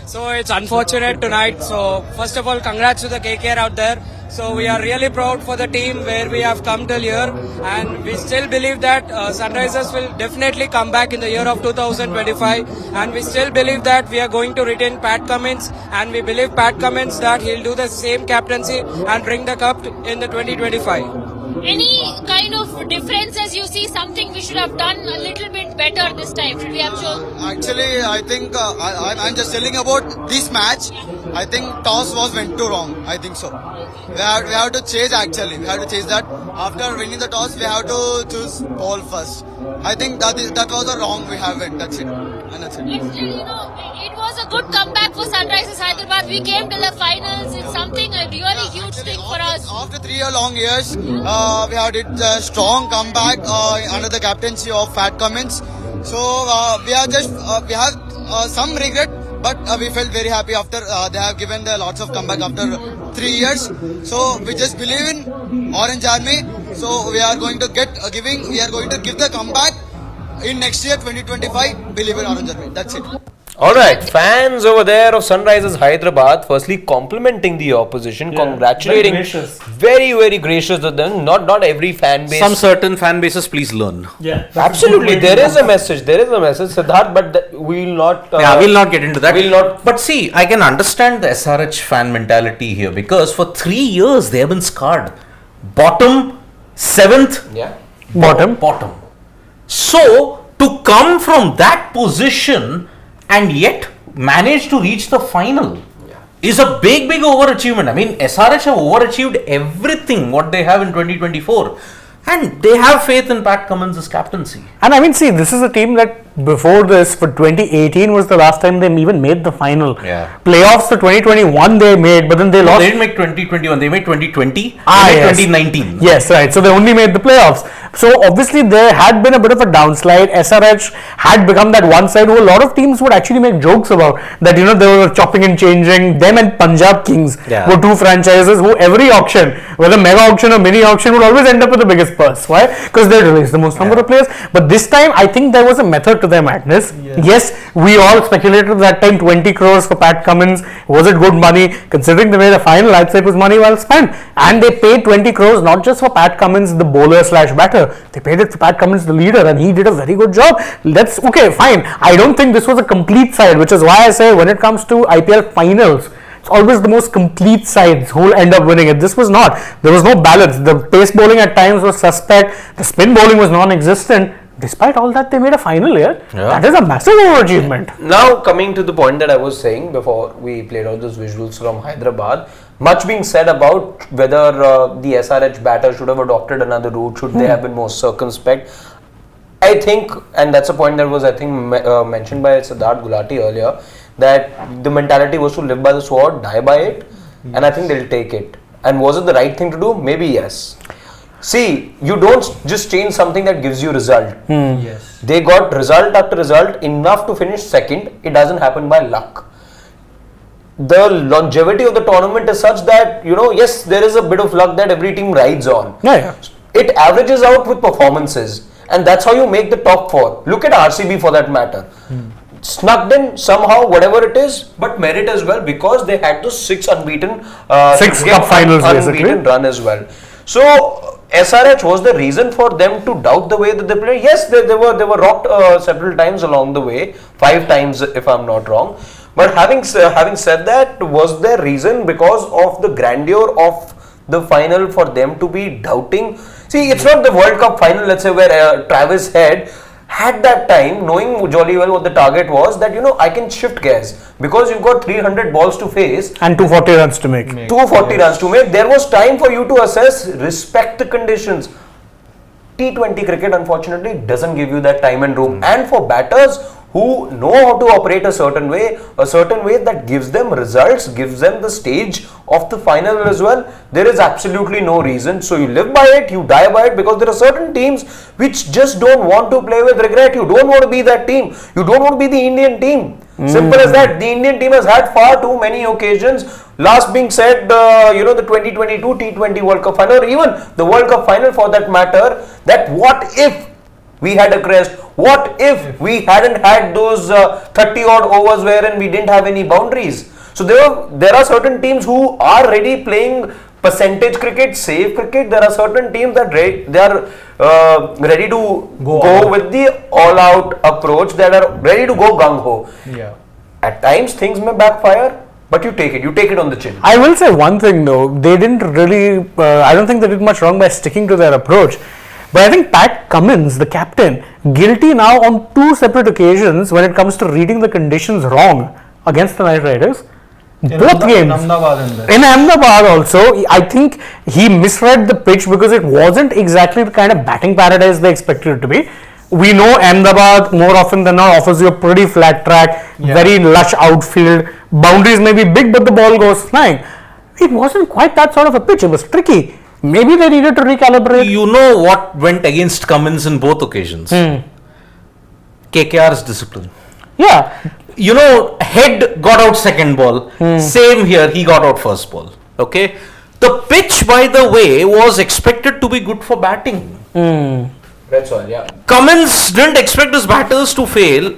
So it's unfortunate tonight. So first of all, congrats to the KKR out there. So we are really proud for the team where we have come till here, and we still believe that Sunrisers will definitely come back in the year of 2025, and we still believe that we are going to retain Pat Cummins, and we believe Pat Cummins that he'll do the same captaincy and bring the cup in the 2025. Any kind of differences you see, something we should have done a little bit better this time? Should we have shown? Actually, I think I'm just telling about this match. I think toss went too wrong. I think so. We have to change actually. We have to change that. After winning the toss, we have to choose ball first. I think that was the wrong we have it. That's it. And that's it. But still, it was a good comeback for Sunrisers Hyderabad. We came to the finals. It's something a really huge thing for us. After 3 long years, we have did a strong comeback under the captaincy of Pat Cummins. So we have some regret, but we felt very happy after they have given the lots of comeback after 3 years. So we just believe in Orange Army. So we are going to give the comeback in next year 2025. Believe in Orange Army. That's it. Alright, fans over there of Sunrisers Hyderabad, firstly complimenting the opposition, congratulating. Very gracious. Very, very gracious of them. Not every fan base. Some certain fan bases, please learn. Yeah. Absolutely, there is a message, Siddharth, but we will not. We'll not get into that. We'll not. But see, I can understand the SRH fan mentality here, because for 3 years they have been scarred. Bottom, 7th, Yeah. bottom. So, to come from that position and yet manage to reach the final is a big overachievement. I mean, SRH have overachieved everything what they have in 2024, and they have faith in Pat Cummins' captaincy. And I mean, see, this is a team that before this, for 2018 was the last time they even made the final. Yeah. Playoffs for 2021 they made, but then they lost. They didn't make 2021. They made 2020. They Ah, made yes. 2019. Yes, right. So they only made the playoffs. So obviously there had been a bit of a downslide. SRH had become that one side who a lot of teams would actually make jokes about. That, you know, they were chopping and changing. Them and Punjab Kings were two franchises who every auction, whether mega auction or mini auction, would always end up with the biggest purse. Why? Because they released the most number of players. But this time, I think there was a method to their madness. Yes, we all speculated that time 20 crores for Pat Cummins. Was it good money? Considering they made a final, I'd say it was money well spent. And they paid 20 crores not just for Pat Cummins, the bowler slash batter. They paid it for Pat Cummins, the leader, and he did a very good job. That's okay, fine. I don't think this was a complete side, which is why I say when it comes to IPL finals, it's always the most complete sides who will end up winning it. This was not. There was no balance. The pace bowling at times was suspect. The spin bowling was non-existent. Despite all that, they made a final here. That is a massive overachievement. Now, coming to the point that I was saying before we played all those visuals from Hyderabad, much being said about whether the SRH batter should have adopted another route, should they have been more circumspect. I think, and that's a point that was, I think, mentioned by Siddharth Gulati earlier, that the mentality was to live by the sword, die by it, and I think they'll take it. And was it the right thing to do? Maybe yes. See, you don't just change something that gives you result. Yes. They got result after result, enough to finish second. It doesn't happen by luck. The longevity of the tournament is such that, you know, yes, there is a bit of luck that every team rides on. It averages out with performances, and that's how you make the top four. Look at RCB for that matter. Snuck in somehow, whatever it is, but merit as well, because they had those six unbeaten, Six cup finals unbeaten run as well. So SRH was the reason for them to doubt the way that they played. Yes, they were rocked several times along the way, 5 times if I'm not wrong. But having said that, was there reason because of the grandeur of the final for them to be doubting? See, it's not the World Cup final, let's say, where Travis Head had that time, knowing jolly well what the target was, that, you know, I can shift gears because you've got 300 balls to face and 240 runs to make. 240 runs to make. There was time for you to assess, respect the conditions. T20 cricket, unfortunately, doesn't give you that time and room. And for batters who know how to operate a certain way that gives them results, gives them the stage of the final as well, there is absolutely no reason. So you live by it, you die by it, because there are certain teams which just don't want to play with regret. You don't want to be that team. You don't want to be the Indian team. Simple as that. The Indian team has had far too many occasions. Last being said, you know, the 2022 T20 World Cup final, or even the World Cup final for that matter, that what if we had a crest? What if we hadn't had those 30 odd overs wherein we didn't have any boundaries? So there are certain teams who are ready playing percentage cricket, safe cricket. There are certain teams that they are ready to go with the all-out approach, that are ready to go gung-ho. At times things may backfire, but you take it on the chin. I will say one thing though, they didn't really, I don't think they did much wrong by sticking to their approach. But I think Pat Cummins, the captain, guilty now on 2 separate occasions when it comes to reading the conditions wrong against the Knight Riders. Both games. In Ahmedabad also, I think he misread the pitch because it wasn't exactly the kind of batting paradise they expected it to be. We know Ahmedabad more often than not offers you a pretty flat track, very lush outfield. Boundaries may be big, but the ball goes flying. It wasn't quite that sort of a pitch. It was tricky. Maybe they needed to recalibrate. You know what went against Cummins in both occasions? KKR's discipline. Yeah. You know, Head got out second ball. Same here, he got out first ball. Okay. The pitch, by the way, was expected to be good for batting. That's all, yeah. Cummins didn't expect his batters to fail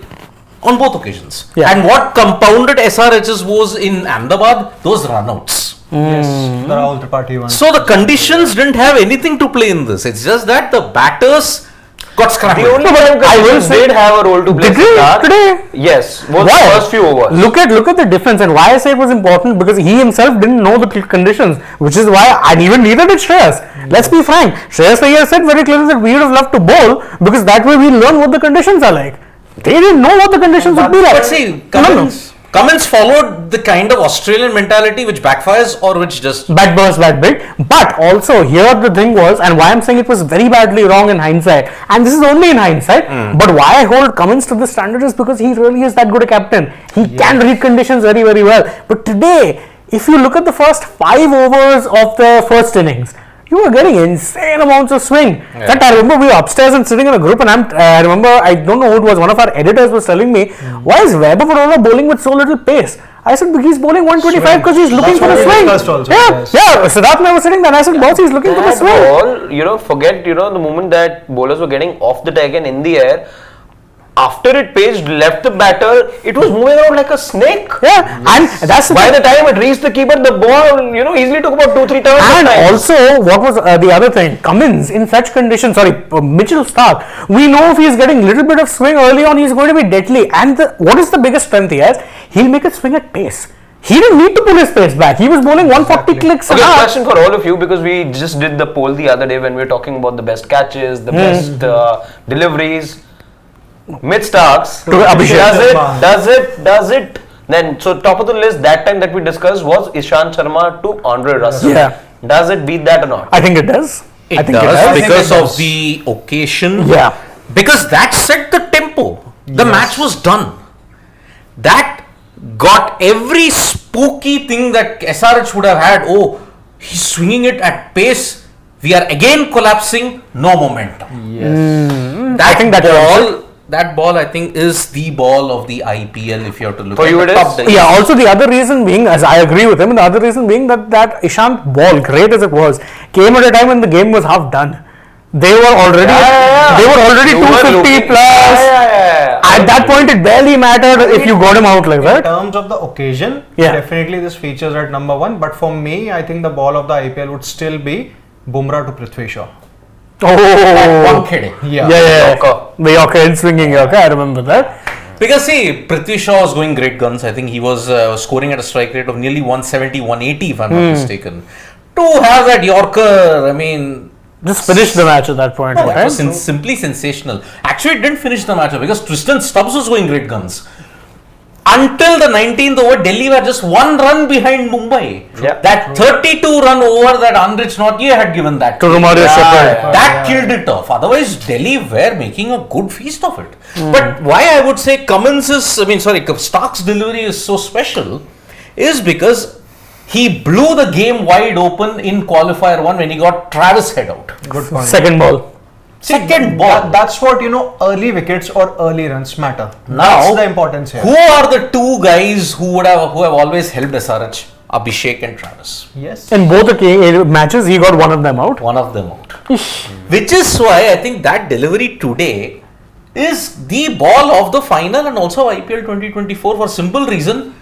on both occasions. Yeah. And what compounded SRH's was in Ahmedabad, those runouts. The Rahul Tripathi one. So the conditions didn't have anything to play in this. It's just that the batters got scrambled. The only time conditions did have a role to play. Did they today? Yes, was Why? the first few overs. Look at the difference, and why I say it was important, because he himself didn't know the conditions, which is why, and even neither did Shreyas. Let's be frank. Shreyas Iyer said very clearly that we would have loved to bowl because that way we learn what the conditions are like. They didn't know what the conditions would be like. But see, Cummins followed the kind of Australian mentality which backfires or which just Bad boss, bad bit. But also here the thing was, and why I'm saying it was very badly wrong in hindsight, and this is only in hindsight, but why I hold Cummins to this standard is because he really is that good a captain. He can read conditions very, very well. But today, if you look at the first 5 overs of the first innings, you were getting insane amounts of swing. In fact, I remember we were upstairs and sitting in a group, and I remember, I don't know who it was, one of our editors was telling me, why is Vaibhav Arora bowling with so little pace? I said, he's bowling 125 because he's looking for a swing. Siddharth and I was sitting there, and I said, boss, he's looking for a swing. Ball, forget, the moment that bowlers were getting off the tag and in the air. After it paged left the batter, it was moving around like a snake. Yeah, and that's by the time it reached the keeper, the ball, easily took about 2-3 turns. And also, what was the other thing? Cummins in such conditions, Mitchell Starc. We know if he's getting a little bit of swing early on, he's going to be deadly. And what is the biggest strength he has? He'll make it swing at pace. He didn't need to pull his pace back. He was bowling 140 clicks. Okay, question for all of you, because we just did the poll the other day when we were talking about the best catches, the best deliveries. Mitch Starks, does it, then, so top of the list that time that we discussed was Ishant Sharma to Andre Russell. Yeah. Does it beat that or not? I think it does. It does because of the occasion. Yeah. Because that set the tempo. The match was done. That got every spooky thing that SRH would have had. Oh, he's swinging it at pace. We are again collapsing. No momentum. Yes. I think that ball, I think, is the ball of the IPL if you have to look at the top. Yeah, also the other reason being, as I agree with him, and the other reason being that Ishant ball, great as it was, came at a time when the game was half done. They were already 250 plus. At that point, it barely mattered if you got him out like that. In terms of the occasion, definitely this features at number 1. But for me, I think the ball of the IPL would still be Bumrah to Prithvi Shaw. Oh, Yeah. The Yorker in swinging Yorker, I remember that. Because see, Prithvi Shaw was going great guns. I think he was scoring at a strike rate of nearly 170, 180 if I'm not mistaken. To have that Yorker, I mean, just finished the match at that point. No, it was simply sensational. Actually, it didn't finish the match because Tristan Stubbs was going great guns. Until the 19th over, Delhi were just 1 run behind Mumbai. Yeah. That 32 run over that Andrich Nortje had given that. To Romario Shepherd. That killed it off. Otherwise, Delhi were making a good feast of it. But why I would say Stark's delivery is so special is because he blew the game wide open in qualifier 1 when he got Travis head out. Good point. Second ball. That's what, early wickets or early runs matter. Now, that's the importance here. Who are the 2 guys who have always helped SRH? Abhishek and Travis. Yes. In both the matches, he got one of them out. Which is why I think that delivery today is the ball of the final and also IPL 2024 for simple reason.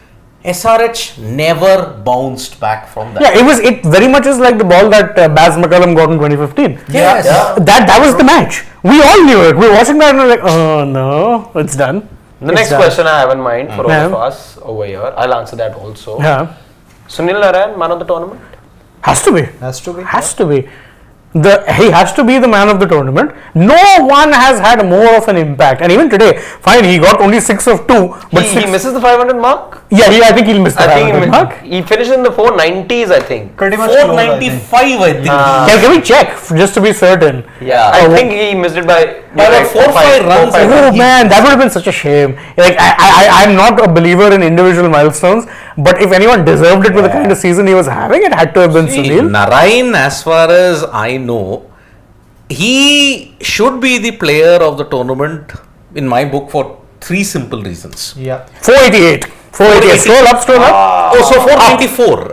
SRH never bounced back from that. Yeah, it very much is like the ball that Baz McCullum got in 2015. Yes. Yeah. That was the match. We all knew it. We were watching that and we were like, oh no, it's done. The next question I have in mind for all of us over here, I'll answer that also. Yeah. Sunil Narayan, man of the tournament? Has to be. He has to be the man of the tournament. No one has had more of an impact. And even today, fine, he got only 6 of 2. But he misses the 500 mark? Yeah, I think he'll miss the 500 mark. He finished in the 490s, I think. Pretty much 495, I think. Can we check just to be certain? Yeah, I think he missed it by like 4-5 runs. Oh man, that would have been such a shame. Like I'm not a believer in individual milestones, but if anyone deserved it with the kind of season he was having, it had to have been Sunil. Narayan, as far as I know, he should be the player of the tournament in my book for 3 simple reasons. Yeah. 488. Scroll up. So 494.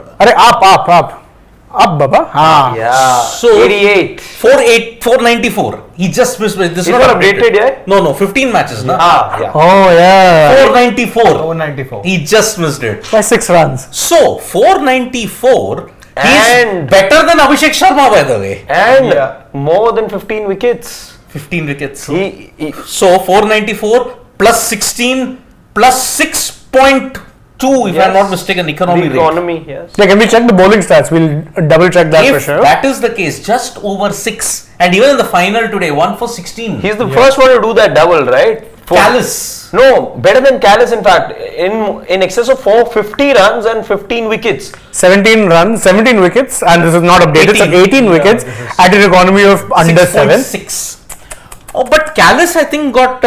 Up, Baba. Yeah. So 88. 494. He just missed. This is not updated yet? No, 15 matches. No? Yeah. Oh yeah. 494. He just missed it. By 6 runs. So 494. He's better than Abhishek Sharma, by the way. And more than 15 wickets. 15 wickets. So 494 plus 16 plus 6.2, if I'm not mistaken, economy rate. Yes. Yeah, can we check the bowling stats? We'll double check that for sure. If that is the case, just over 6. And even in the final today, 1 for 16. He's the first one to do that double, right? Callous. No, better than Callis in fact. In excess of 450 runs and 15 wickets. 17 runs, 17 wickets, and this is not updated. 18. So 18 wickets at an economy of under 7. 6. Oh, but Callis I think got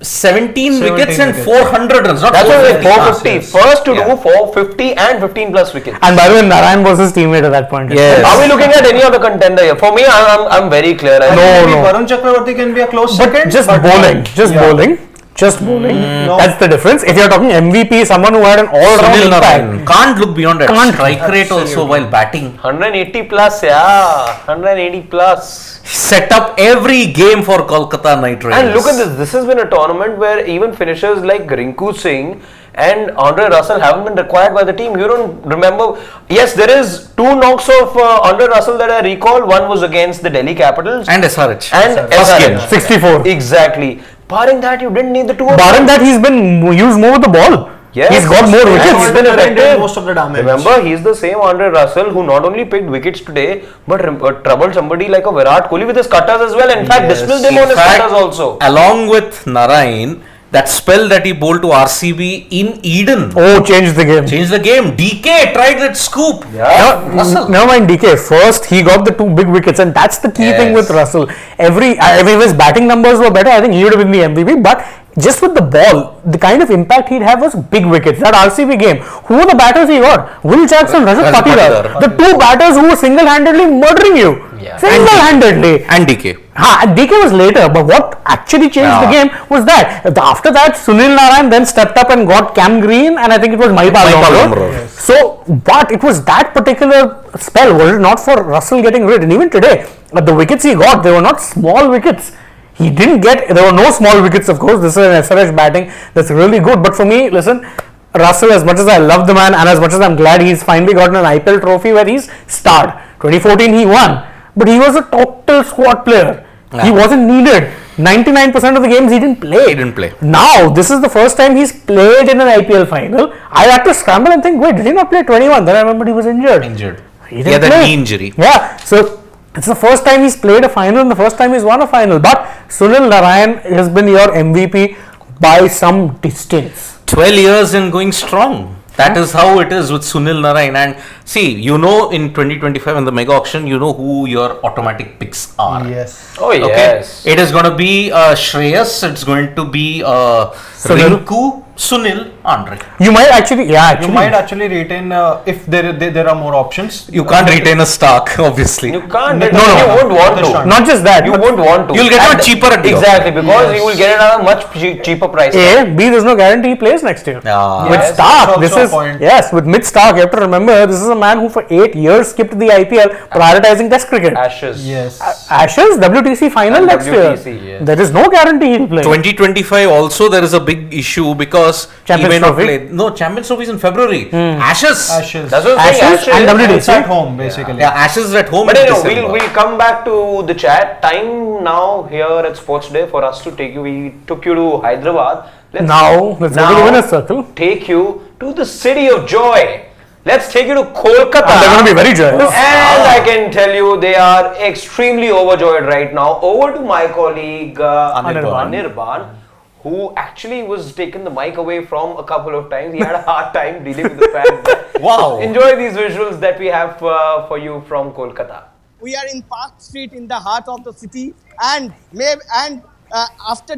17 wickets and 400 runs. Not That's why 450. Yes. First to do 450 and 15 plus wickets. And by the way, Narayan was his teammate at that point. Yes. Are we looking at any other contender here? For me, I'm very clear. I think maybe no. Varun Chakravarti can be a close But second. just but bowling. Just yeah. bowling. Just bowling. No. That's the difference. If you're talking MVP, someone who had an all-round Sunil impact. Narayan. Can't look beyond that. Can't. Strike rate also while batting. 180 plus, yeah. 180 plus. Set up every game for Kolkata Knight Riders. And look at this. This has been a tournament where even finishers like Rinku Singh and Andre Russell haven't been required by the team. You don't remember? Yes, there is 2 knocks of Andre Russell that I recall. One was against the Delhi Capitals. And SRH. And First SRH. game. 64. Exactly. Barring that, you didn't need the 2 of them. Barring that, he's been used more with the ball. Yes. He's got more And wickets. he's been effective. Most of the damage. Remember, he's the same Andre Russell who not only picked wickets today, but troubled somebody like a Virat Kohli with his cutters as well. In fact, dismissed him on his cutters also. Along with Narayan, that spell that he bowled to RCB in Eden Oh, changed the game. changed the game. DK tried that scoop. Never mind DK. First, he got the 2 big wickets, and that's the key thing with Russell. If his batting numbers were better, I think he would have been the MVP. But just with the ball, the kind of impact he'd have was big wickets. That RCB game, who were the batters he got? Will Jackson, Rajat Patidar, the 2 batters who were single-handedly murdering you. Yeah. Single-handedly. And DK. DK was later, but what actually changed the game was that after that, Sunil Narayan then stepped up and got Cam Green, and I think it was Mahipal Lomro. Yes. So, but it was that particular spell, was it not for Russell getting rid? And even today, the wickets he got, they were not small wickets. He didn't get, there were no small wickets, of course. This is an SRH batting that's really good. But for me, listen, Russell, as much as I love the man and as much as I'm glad he's finally gotten an IPL trophy where he's starred. 2014 he won, but he was a total squad player. Yeah. He wasn't needed. 99% of the games he didn't play. He didn't play. Now, this is the first time he's played in an IPL final. I had to scramble and think, wait, did he not play 21? Then I remembered he was injured. He didn't that play. knee injury. Yeah, so it's the first time he's played a final and the first time he's won a final. But Sunil Narayan has been your MVP by some distance. 12 years and going strong. That is how it is with Sunil Narayan. And see, you know, in 2025 in the mega auction, you know who your automatic picks are. Yes. Oh, yes. It is going to be Shreyas, it's going to be Rinku, Sunil, Andre. You might actually, You might actually retain if there are more options. You can't retain a Stark, obviously. You can't. No, You won't want to. not just that. You won't want to. You'll get it cheaper at the Exactly, because you will get it at a much cheaper price. A, B, there's no guarantee he plays next year. Yeah. With Yes, Stark, that's this also a is point. yes. With Mitch Stark, you have to remember this is a man who for 8 years skipped the IPL, prioritizing Test cricket. Ashes. Yes. Ashes, WTC final And next year. WTC, yes. There is no guarantee he'll play. 2025 also there is a big issue because Champions he may not Trophy? play. No, Champions Trophy is in February. Ashes. Ashes. That's what I'm saying. Ashes and WTC. It's at home basically. Yeah, Ashes at home. But in anyway, December. we'll come back to the chat. Time now here at Sports Day for us to take you. We took you to Hyderabad. Let's Now, let's go to the winner's circle. Take you to the city of joy. Let's take you to Kolkata. And they're going to be very joyous. And I can tell you they are extremely overjoyed right now. Over to my colleague Anirban, who actually was taken the mic away from a couple of times. He had a hard time dealing with the fans. Wow. Enjoy these visuals that we have for you from Kolkata. We are in Park Street in the heart of the city, and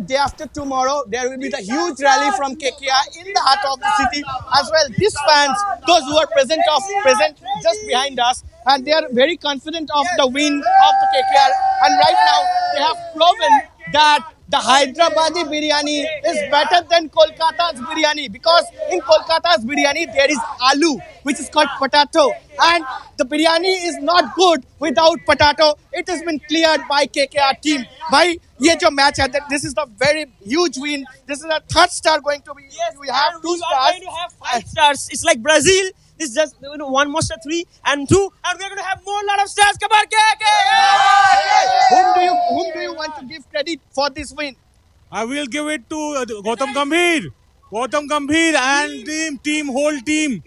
day after tomorrow there will be the huge rally from KKR in the heart of the city as well. These fans, those who are present just behind us, and they are very confident of the win of the KKR. And right now they have proven that the Hyderabadi biryani is better than Kolkata's biryani, because in Kolkata's biryani there is aloo, which is called potato, and the biryani is not good without potato. It has been cleared by KKR team. By ye jo match hai, this is the very huge win. This is a third star going to be. Yes, we have two we stars. are going to have 5 stars. It's like Brazil. It's just one more star, 3 and 2, and we're going to have more lot of stars. Come on, Whom do you want to give credit for this win? I will give it to Gautam Gambhir. Gautam Gambhir and whole team.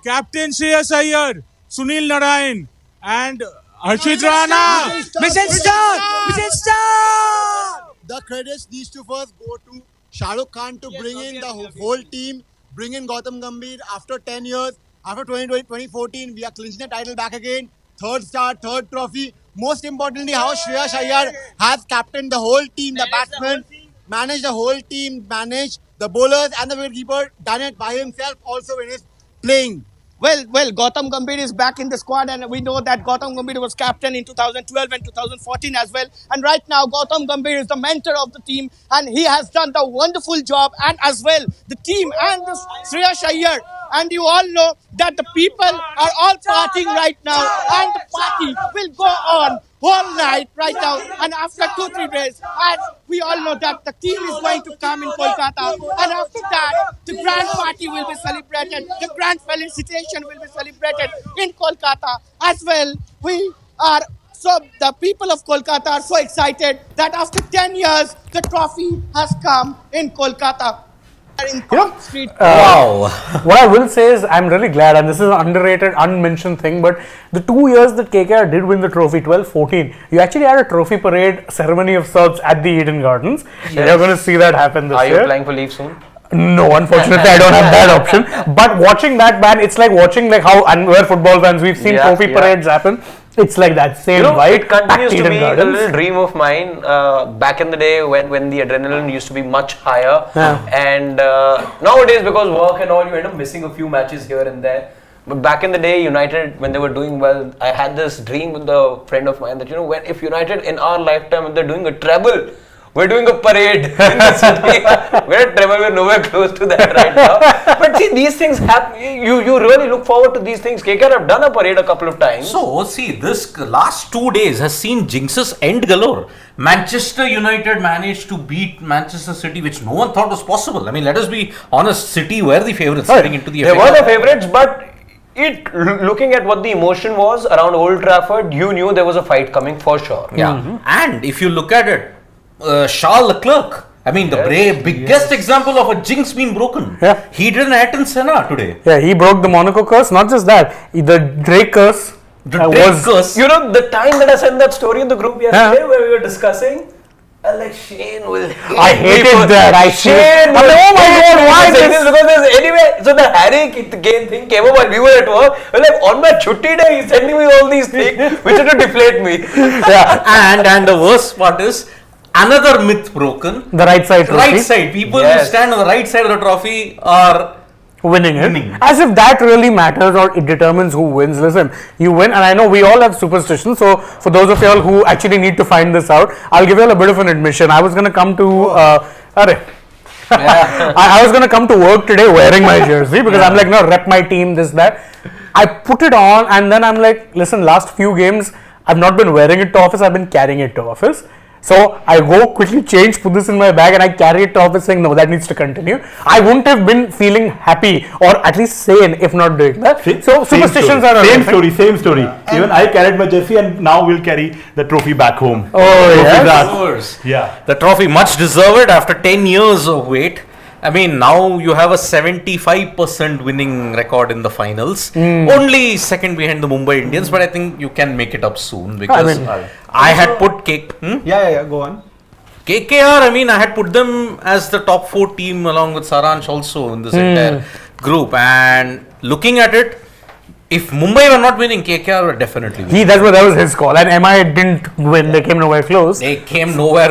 Captain Shreyas Iyer, Sunil Narayan, and Harshit Rana. Mission Star! Mission Star! the credits needs to first go to Shah Rukh Khan to bring in the whole team, bring in Gautam Gambhir after 10 years. After 2014, we are clinching the title back again. Third star, third trophy. Most importantly, how Shreyas Iyer has captained the whole team, the batsmen, managed the whole team, managed the bowlers and the wicketkeeper, done it by himself also when he's playing. Well, Gautam Gambhir is back in the squad, and we know that Gautam Gambhir was captain in 2012 and 2014 as well. And right now, Gautam Gambhir is the mentor of the team, and he has done the wonderful job. And as well, the team and the Shreyas Iyer. And you all know that the people are all partying right now, and the party will go on whole night right now. And after 2-3 days, and we all know that the team is going to come in Kolkata, and after that, the grand party will be celebrated. The grand felicitation will be celebrated in Kolkata as well. So the people of Kolkata are so excited that after 10 years, the trophy has come in Kolkata. Wow. What I will say is I'm really glad, and this is an underrated, unmentioned thing, but the 2 years that KKR did win the trophy, 12-14, you actually had a trophy parade ceremony of sorts at the Eden Gardens. Yes. You're going to see that happen this year. Are you applying for leave soon? No, unfortunately, I don't have that option. But watching that, man, it's like watching like how we're football fans, we've seen trophy parades happen. It's like that same vibe. It continues to be a little dream of mine. Back in the day when the adrenaline used to be much higher, and nowadays because work and all, you end up missing a few matches here and there. But back in the day, United, when they were doing well, I had this dream with a friend of mine that if United in our lifetime, when they're doing a treble, we're doing a parade in the city. We're at treble, we're nowhere close to that right now. But see, these things happen. You really look forward to these things. KKR have done a parade a couple of times. So, see, this last 2 days has seen jinxes end galore. Manchester United managed to beat Manchester City, which no one thought was possible. I mean, let us be honest, City were the favourites heading into the FA Cup. They were the favourites, but looking at what the emotion was around Old Trafford, you knew there was a fight coming for sure. Yeah. And if you look at it, Charles Leclerc, I mean, the biggest example of a jinx being broken. Yeah. He did an Ayrton Senna today. Yeah, he broke the Monaco curse. Not just that, the Drake curse. Curse. You know, the time that I sent that story in the group yesterday where we were discussing, like Shane will. I hated that. Shane will. Oh my God, why this? Because anyway, so the Harry Kane thing came up while we were at work. Well, like on my chutti day, he's sending me all these things which are to deflate me. Yeah, and the worst part is, another myth broken. The right side trophy. Right side. People who stand on the right side of the trophy are winning it. As if that really matters or it determines who wins. Listen, you win, and I know we all have superstitions. So for those of y'all who actually need to find this out, I'll give you all a bit of an admission. I was going to come to I was going to come to work today wearing my jersey because I'm like, no, rep my team, this, that. I put it on and then I'm like, listen, last few games I've not been wearing it to office, I've been carrying it to office. So I go quickly change, put this in my bag and I carry it to office saying, no, that needs to continue. I wouldn't have been feeling happy or at least sane if not doing that. So superstitions are same story. Even I carried my jersey and now we'll carry the trophy back home. Oh, yes. Of course. Yeah. The trophy much deserved after 10 years of wait. I mean, now you have a 75% winning record in the finals. Only second behind the Mumbai Indians, but I think you can make it up soon because I had put go on. KKR, I mean, I had put them as the top 4 team along with Saransh also in this entire group. And looking at it, if Mumbai were not winning, KKR were definitely winning. That was his call. And MI didn't win. They came nowhere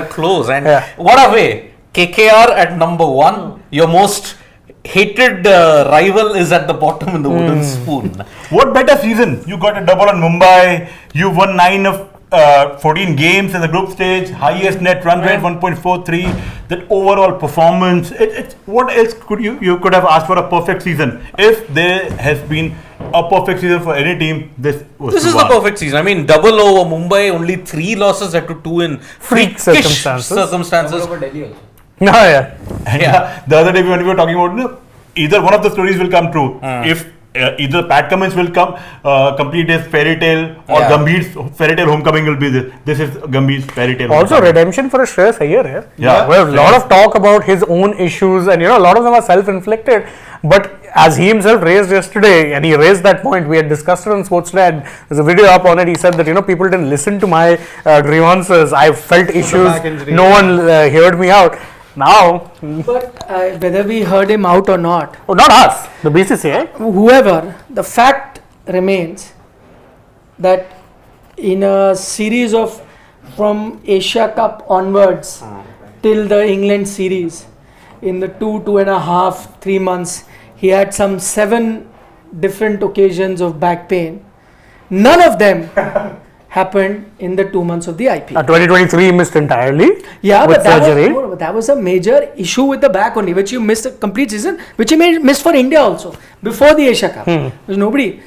close. And what a way. KKR at number 1, your most hated rival is at the bottom in the wooden spoon. What better season? You got a double on Mumbai, you won 9 of 14 games in the group stage, highest net run rate 1.43, that overall performance. What else could you could have asked for a perfect season? If there has been a perfect season for any team, this is the perfect season. I mean, double over Mumbai, only 3 losses to 2 in freak circumstances. The other day when we were talking about, either one of the stories will come true. If either Pat Cummins will complete his fairy tale or Gambhir's fairy tale homecoming will be this. This is Gambhir's fairy tale. Also redemption for a Shreyas Iyer. We have a lot of talk about his own issues and a lot of them are self-inflicted. But as he himself raised yesterday, and he raised that point, we had discussed it on Sportsnet, and there's a video up on it. He said that, people didn't listen to my grievances. I felt issues. No one heard me out. Now, But whether we heard him out or not, not us, the BCCI. whoever, the fact remains that in a series of from Asia Cup onwards till the England series, in the 2.5, 3 months, he had some 7 different occasions of back pain. None of them happened in the 2 months of the IPL. 2023 missed entirely. Yeah, with but that surgery. was, that was a major issue with the back only, which you missed a complete season, which he missed for India also before the Asia Cup. There's nobody.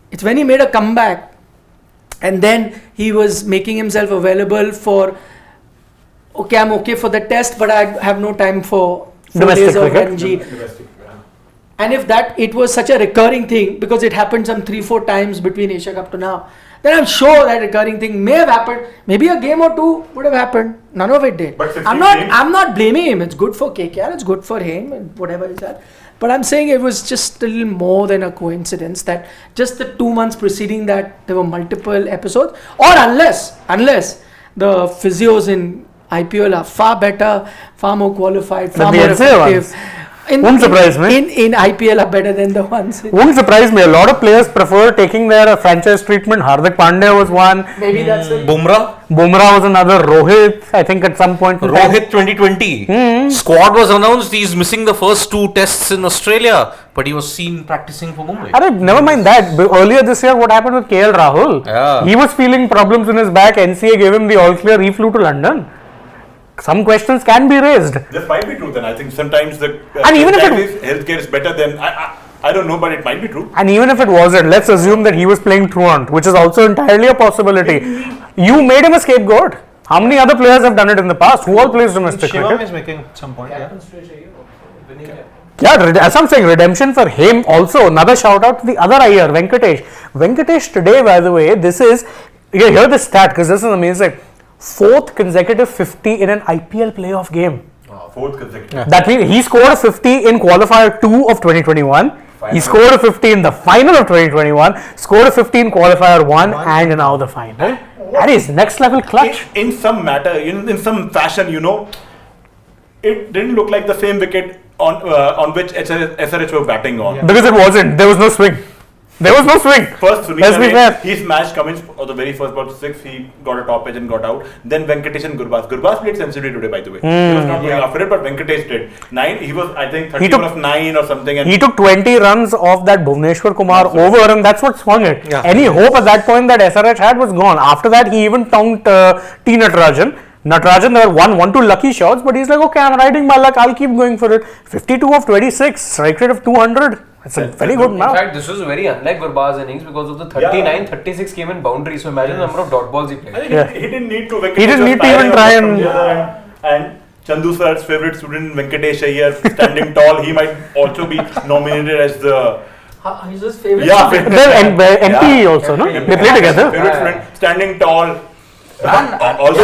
It's when he made a comeback, and then he was making himself available for. Okay, I'm okay for the test, but I have no time for 4 Domestic days of cricket. NG. And if that it was such a recurring thing, because it happened some 3-4 times between Asia Cup to now, then I'm sure that recurring thing may have happened. Maybe a game or two would have happened. None of it did. But 15 I'm not blaming him. It's good for KKR. It's good for him and whatever is that. But I'm saying it was just a little more than a coincidence that just the 2 months preceding that there were multiple episodes, or unless the physios in IPL are far better, far more qualified, far Than the more NCA effective. ones. Won't surprise me. In IPL are better than the ones. Won't surprise me. A lot of players prefer taking their franchise treatment. Hardik Pandya was one. Maybe that's it. Bumrah was another. Rohit, I think at some point. in time. Rohit 2020. Squad was announced. He's missing the first 2 tests in Australia, but he was seen practicing for Mumbai. Never mind that. Earlier this year, what happened with KL Rahul? Yeah. He was feeling problems in his back. NCA gave him the all clear. He flew to London. Some questions can be raised. This might be true then. I think sometimes the And even if healthcare is better than I don't know, but it might be true. And even if it wasn't, let's assume that he was playing truant, which is also entirely a possibility. You made him a scapegoat. How many other players have done it in the past? Who all plays domestic Shivam cricket? is making at some point. Yeah, as I'm saying, redemption for him also. Another shout out to the other IR, Venkatesh. Venkatesh today, by the way, this is, hear this stat because this is amazing. 4th consecutive 50 in an IPL playoff game. 4th consecutive. That means he scored a 50 in qualifier 2 of 2021. He scored a 50 in the final of 2021, scored a 50 in qualifier 1 and now the final. That is next level clutch. In some matter, in some fashion, it didn't look like the same wicket on which SRH were batting on. Because it wasn't. There was no swing. First, Let's be fair. He smashed Cummins on the very first ball to 6. He got a top edge and got out. Then Venkatesh and Gurbaz. Gurbaz played sensitively today, by the way. He was not going after it, but Venkatesh did. 9. He was, I think, 31 of 9 or something. And he took 20 runs off that Bhuvneshwar Kumar over, and that's what swung it. Yeah. Any hope at that point that SRH had was gone. After that, he even tongued T. Natarajan. There were 1-2 lucky shots, but he's like, okay, I'm riding my luck. I'll keep going for it. 52 of 26, strike rate of 200. That's a very good now. In fact, this was very unlike Gurbaz innings because of the 39, 36 came in boundaries. So imagine the number of dot balls he played. he didn't need to. He didn't need to even try and Chandu sir's favorite student Venkatesh Iyer, standing tall, he might also be nominated as the. He's his favorite. Yeah, MP also, no? They play together. Favorite student, standing tall. Also,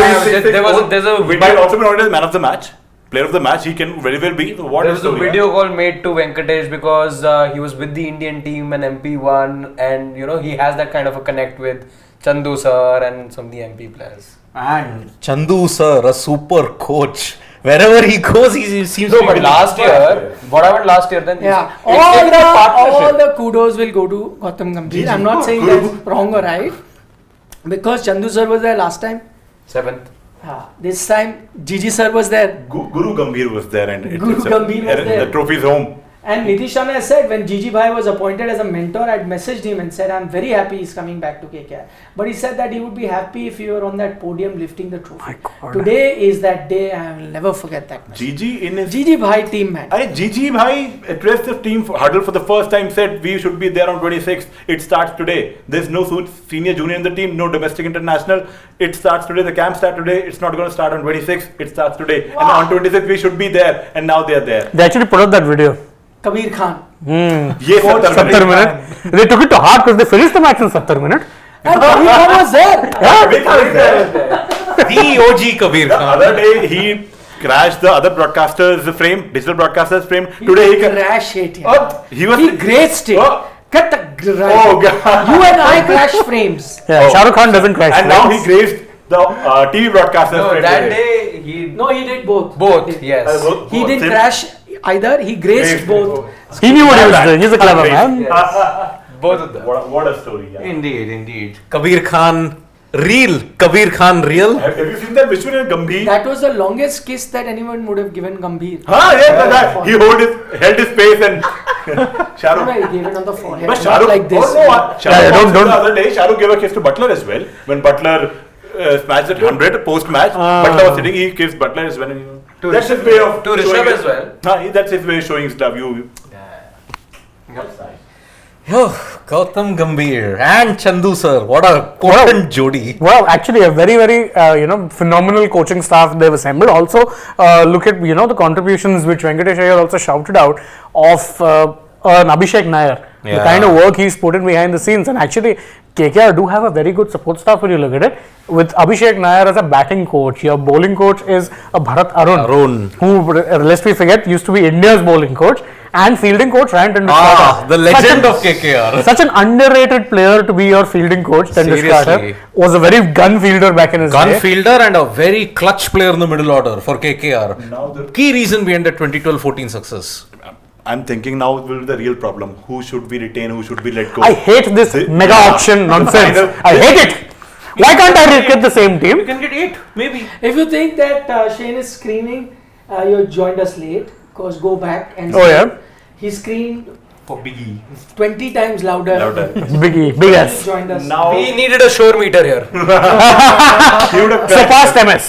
there's a video. Might also be nominated as man of the match. Player of the match, he can very well be. So there was a video call made to Venkatesh because he was with the Indian team and MP won, and he has that kind of a connect with Chandu sir and some of the MP players. And Chandu sir, a super coach. Wherever he goes, he seems to be. But last year, what happened last year then? Yeah, It's all the kudos will go to Gautam Gambhir. I'm not saying that's wrong or right, because Chandu sir was there last time. 7th. This time Gigi sir was there. Guru Gambhir was there, and Guru Gambhir was there. The trophy's home. And Nitish Rana has said when Gigi Bhai was appointed as a mentor, I'd messaged him and said, I'm very happy he's coming back to KKR. But he said that he would be happy if you were on that podium lifting the trophy. Today is that day, I will never forget that message. Gigi Bhai team man. Gigi Bhai addressed the team huddle for the first time, said we should be there on 26th. It starts today. There's no senior junior in the team, no domestic international. It starts today. The camp starts today. It's not going to start on 26th. It starts today. Wow. And on 26th we should be there. And now they are there. They actually put out that video. Kabir Khan. Yes, 70 minutes. They took it to heart because they finished the match in 70 minutes. And Kabir Khan was there. Kabir Khan was there. The OG Kabir The Khan. other day he crashed the other broadcasters' frame, digital broadcasters' frame. Today he crash it. he was He graced it. Cut the Oh God! You and I crash frames. Yeah, Shah Rukh Khan doesn't crash. And now he grazed the TV broadcasters' No, frame. that today. day he did both. both. Yes. He didn't crash either. He graced both. He knew what he was doing. He's a clever man. Both of them. What a story! Yeah. Indeed. Kabir Khan real. Have you seen that Vishnu and Gambhir? That was the longest kiss that anyone would have given Gambhir. He held his face and Shah Rukh. No, he gave it on the forehead. But Shah Not Rukh, like this. don't. The other day, Shah Rukh gave a kiss to Butler as well. When Butler smashed at 100 post-match, Butler was sitting. He kissed Butler as well. That's his way of To Rishabh as well. That's his way of showing his love. Oh, Gautam Gambhir and Chandu sir, what a potent jodi. Well, actually, a very, very phenomenal coaching staff they've assembled. Also, look at the contributions which Venkatesh Iyer also shouted out of an Abhishek Nair. The kind of work he's put in behind the scenes, and actually, KKR do have a very good support staff when you look at it. With Abhishek Nair as a batting coach, your bowling coach is a Bharat Arun, who, lest we forget, used to be India's bowling coach. And fielding coach Ryan Tendulkar. The legend of KKR. Such an underrated player to be your fielding coach. Tendulkar was a very gun fielder back in his day. Gun fielder and a very clutch player in the middle order for KKR. Now the key reason behind the 2012-14 success. I'm thinking now will be the real problem. Who should we retain? Who should we let go? I hate this mega auction nonsense. I hate it. Why can't I get the same team? You can get 8, maybe. If you think that Shane is screaming, you joined us late. Because go back and he screamed for Biggie 20 times louder. Biggie, big ass. Joined us. Now we needed a shore meter here. He would have surpassed MS.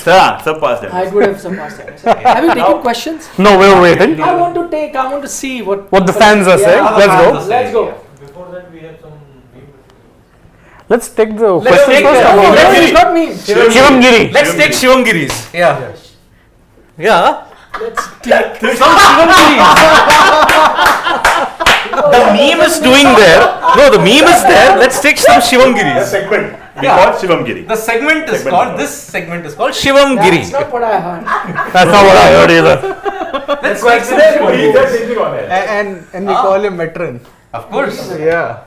Surpassed MS. I would have surpassed MS. Have you taken questions? No, we were waiting. I want to see what the fans are saying. Let's go. Before that, we have some. Let's take the Let's question take first. It's not me. Shivam Giri. Let's take Shivam Giris. Yeah. Let's take Some Shivam Giris. The meme is doing there. No, the meme is there. Let's take some Shivam Giris. Segment. We call Shivam Giri. The segment is called. This segment is called Shivam Giri. That's not what I heard. That's not what I heard either. Let's take some Shivam Giri. And we call him veteran. Of course. Yeah.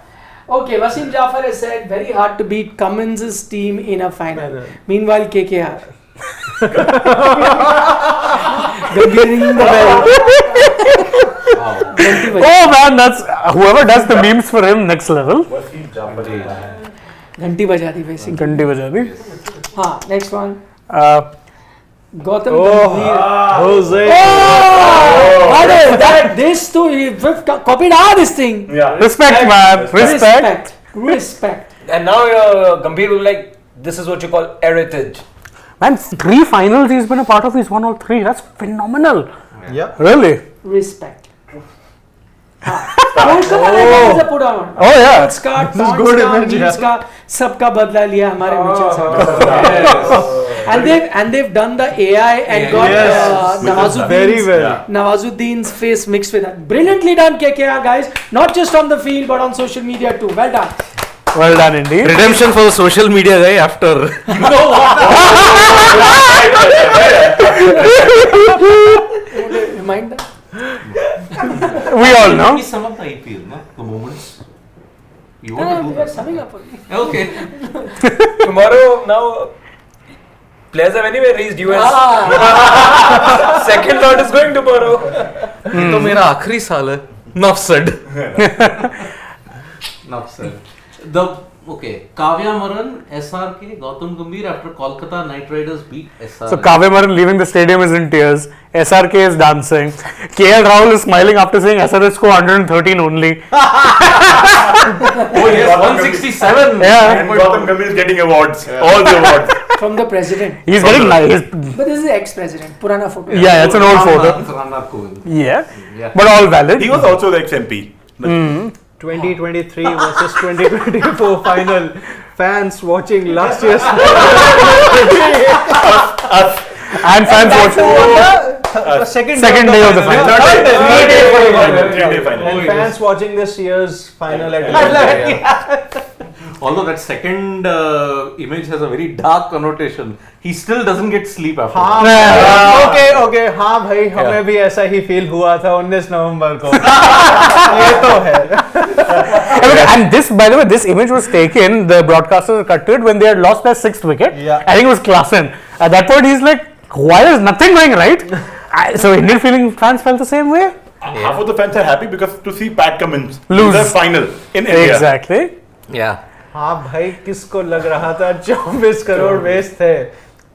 Okay, Wasim Jafar has said very hard to beat Cummins' team in a final. Meanwhile, KKR. Gambhir ringing the bell. Oh man, that's whoever does the memes for him next level. घंटी बजा दी basically. घंटी बजा दी. हाँ, next one. Gautam Jose. This too, we've copied this thing. Yeah. Respect, man. Respect. And now Gambhir will be like, this is what you call heritage. Man, 3 finals he's been a part of. He's won all 3. That's phenomenal. Yeah. Really? Respect. Kolkata put on. Oh yeah. This is good image. सबका बदला लिया हमारे Mitchell साहब. And they've done the AI and got Nawazuddin's face mixed with that. Brilliantly done, KKR guys. Not just on the field but on social media too. Well done. Well done indeed. Redemption for the social media guy after. You know what? Remind them. We all know. Maybe some of the IPL, no? The moments. You want to do We are summing up only. Okay. Tomorrow, now, players have anyway reached US. Second lot is going tomorrow. ये तो मेरा आखिरी साल है. Enough said. Enough said. Okay, Kavya Maran, SRK, Gautam Gambhir after Kolkata Knight Riders beat SRH. So Kavya Maran leaving the stadium is in tears. SRK is dancing. KL Rahul is smiling after saying SRH score 113 only. Oh yes, 167. Yeah. And Gautam Gambhir is getting awards. All the awards. From the president. He's getting nice. But this is the ex-president. Purana photo. Yeah, it's an old photo. Yeah. But all valid. He was also the ex-MP. 2023 versus 2024 final. Fans watching last year's and fans watching the second day of the final. Three-day final. And fans watching this year's final at Although that second image has a very dark connotation, he still doesn't get sleep after. Okay हाँ भाई हमें भी ऐसा ही feel हुआ था 19 नवंबर को ये तो है And this, by the way, this image was taken, the broadcasters cut to it when they had lost their 6th wicket. Yeah. I think it was Klassen. At that point, he's like, why is nothing going right? So Indian fans felt the same way. Half of the fans are happy because to see Pat Cummins Lose. in the final in India. Exactly. Yeah. हाँ भाई किसको लग रहा था 24 crore waste थे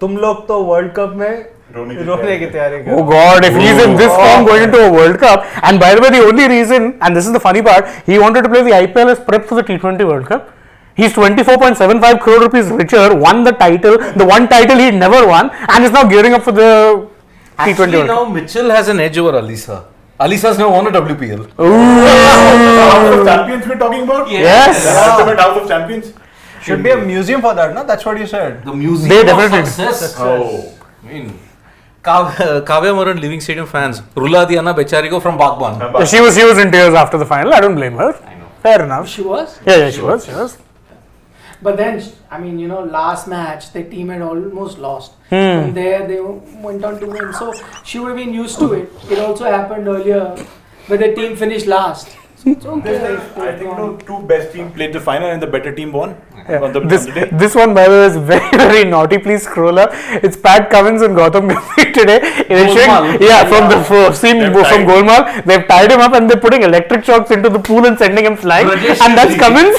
तुम लोग तो वर्ल्ड कप में रोने की तैयारी कर Oh God, if he's in this form going into a World Cup, and by the way, the only reason, and this is the funny part, he wanted to play the IPL as prep for the T20 World Cup. He's 24.75 crore rupees richer, won the title, the one title he'd never won, and is now gearing up for the T20 Actually, World now Cup. Mitchell has an edge over Alisa. Alisa's never won a WPL. House of Champions we're talking about? Yes. The ultimate House of Champions? should be a museum for that, no? That's what you said. The museum They of definitely- success. Oh. I mean, Kavya Maran Living Stadium fans, Rula Diana Bechari ko from Bagban. Yeah, she was in tears after the final. I don't blame her. I know. Fair enough. She was. Yeah, she was. But then, I mean, last match, the team had almost lost. Hmm. From there, they went on to win. So, she would have been used to it. It also happened earlier, where the team finished last. So, it's okay. I think two best teams played the final and the better team won. Yeah. On the day. This one, by the way, is very, very naughty. Please scroll up. It's Pat Cummins and Gautam Gambhir today. Golmaal. From the scene They've from tied. Golmaal. They've tied him up and they're putting electric shocks into the pool and sending him flying. Rajesh And that's Shetty. Cummins.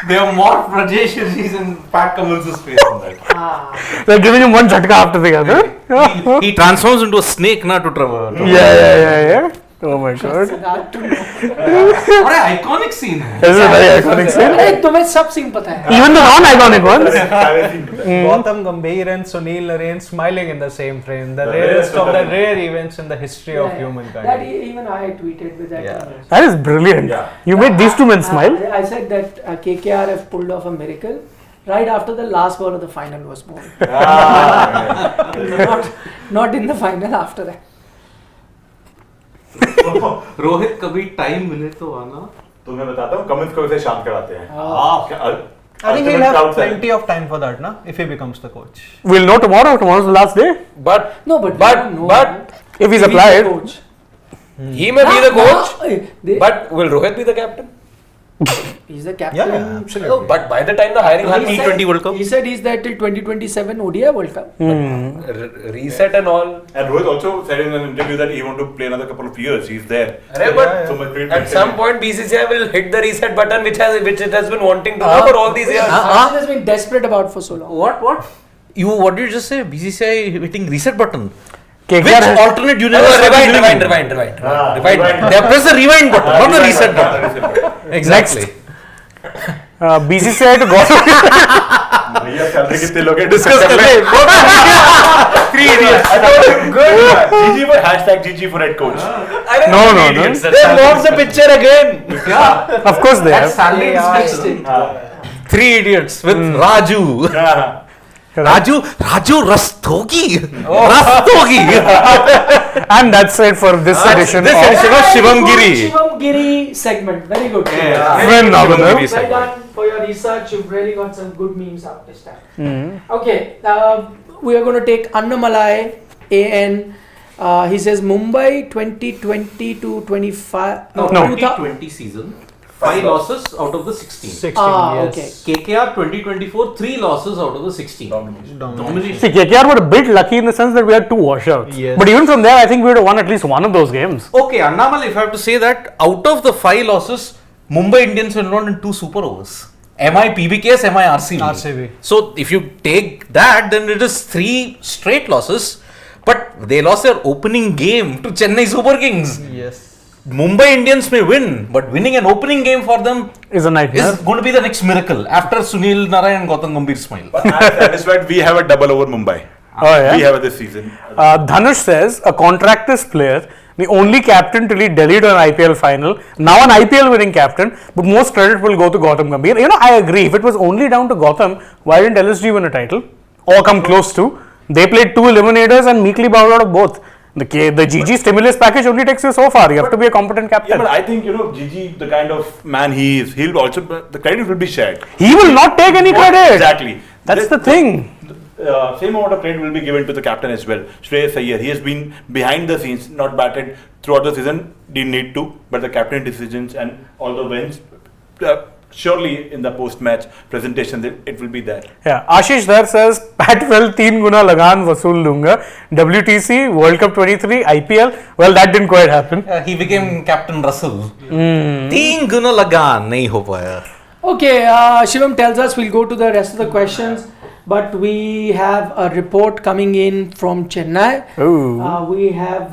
They have mocked Rajesh Shetty's and Pat Cummins' face on that. They're giving him one jhatka after the other. He transforms into a snake now to Trevor. Yeah. Oh my God. What an iconic scene. This is a very iconic scene. अरे तुम्हें सब scene पता है. Even the non-iconic ones. Gautam Gambhir and Sunil Narine smiling in the same frame. The rarest of the rare events in the history of humankind. That even I tweeted with that. Yeah. image. That is brilliant. Yeah. You made these two men smile. I said that KKR have pulled off a miracle right after the last ball of the final was bowled. not in the final, after that. Rohit कभी time मिले तो आना. तो मैं बताता हूँ comments को कैसे शांत कराते हैं. I think he'll have plenty of time for that, na? If he becomes the coach. We'll know tomorrow. Tomorrow's the last day. But No, but we don't know, man. If he's the applied. coach. he may be the coach. They- But will Rohit be the captain? He's the captain. Yeah, absolutely. No, but by the time the hiring He happens, said- T20 World Cup? He said he's there till 2027 ODI World Cup. reset and all. And Rohit also said in an interview that he want to play another couple of years. He's there. Arey, but So much great at some point BCCI will hit the reset button which it has been wanting to do for all these years. Sachin has been desperate about for so long. What? What did you just say? BCCI hitting reset button. KKR Which has- alternate universe? Rewind. They have pressed the rewind button, not the reset button. Exactly. BCCI to Gautam. भैया salary कितने लोग हैं Discuss कर ले. 3 idiots. GG for hashtag GG for head coach. No. They lost the picture again. Of course they have. Salary discussion. 3 idiots with Raju. Raju Rastogi. And that's it for this edition This of edition of Shivam Giri. Shivam Giri segment. Very good. Phenomenal. Well done for your research. You've really got some good memes out this time. Okay, we are going to take Annamalai AN. He says Mumbai 2020 to 25. No. 2020 season. 5 losses out of the 16. 16, yes. Okay. KKR 2024, 3 losses out of the 16. Domination. See, KKR were a bit lucky in the sense that we had 2 washouts. Yes. But even from there, I think we would have won at least one of those games. Okay, Annamal, if I have to say that, out of the 5 losses, Mumbai Indians were not in 2 super overs. MI PBKS, MI RCB. RCB. So, if you take that, then it is 3 straight losses. But they lost their opening game to Chennai Super Kings. Yes. Mumbai Indians may win, but winning an opening game for them Is a nightmare. is going to be the next miracle after Sunil Narayan and Gautam Gambhir smile. But I'm satisfied we have a double over Mumbai. Oh, yeah. We have it this season. Dhanush says, a contractors player, the only captain to lead Delhi to an IPL final, now an IPL winning captain, but most credit will go to Gautam Gambhir. I agree. If it was only down to Gautam, why didn't LSG win a title? Or come close to? They played 2 eliminators and meekly bowed out of both. The GG stimulus package only takes you so far. You have to be a competent captain. Yeah, but I think, Gigi, the kind of man he is, he'll also, the credit will be shared. He will not take any credit. Exactly. That's the thing. Same amount of credit will be given to the captain as well. Shreyas Iyer, he has been behind the scenes, not batted throughout the season, didn't need to, but the captain decisions and all the wins, surely in the post-match presentation, it will be there. Yeah, Ashish there says, Pat well 3 guna lagan vasool lunga. WTC, World Cup 23, IPL. Well, that didn't quite happen. He became Captain Russell. 3 guna lagan nahi ho paya. Okay, Shivam tells us we'll go to the rest of the questions, but we have a report coming in from Chennai. We have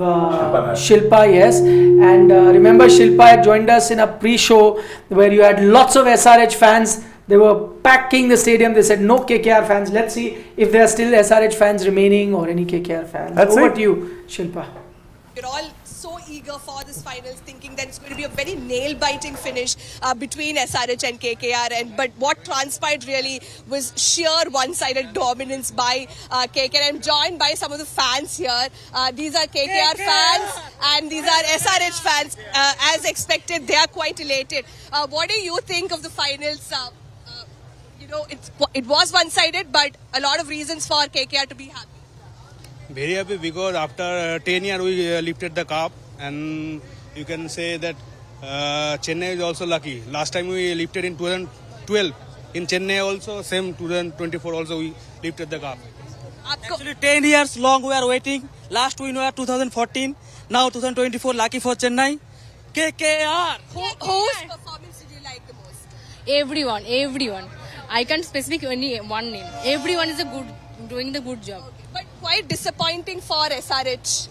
Shilpa, yes, and remember Shilpa had joined us in a pre-show where you had lots of SRH fans. They were packing the stadium. They said no KKR fans. Let's see if there are still SRH fans remaining or any KKR fans. Over to you, Shilpa. We're all so eager for this finals, thinking that it's going to be a very nail-biting finish between SRH and KKR. But what transpired really was sheer one-sided dominance by KKR. I'm joined by some of the fans here. These are KKR fans and these are SRH fans. As expected, they are quite elated. What do you think of the finals? It was one-sided, but a lot of reasons for KKR to be happy. Very happy because after 10 years we lifted the cup, and you can say that Chennai is also lucky. Last time we lifted in 2012. In Chennai also, same 2024 also we lifted the cup. Actually 10 years long we are waiting. Last we know 2014. Now 2024, lucky for Chennai. KKR. Whose performance did you like the most? Everyone. I can't specific only one name. Everyone is doing the good job. But quite disappointing for SRH,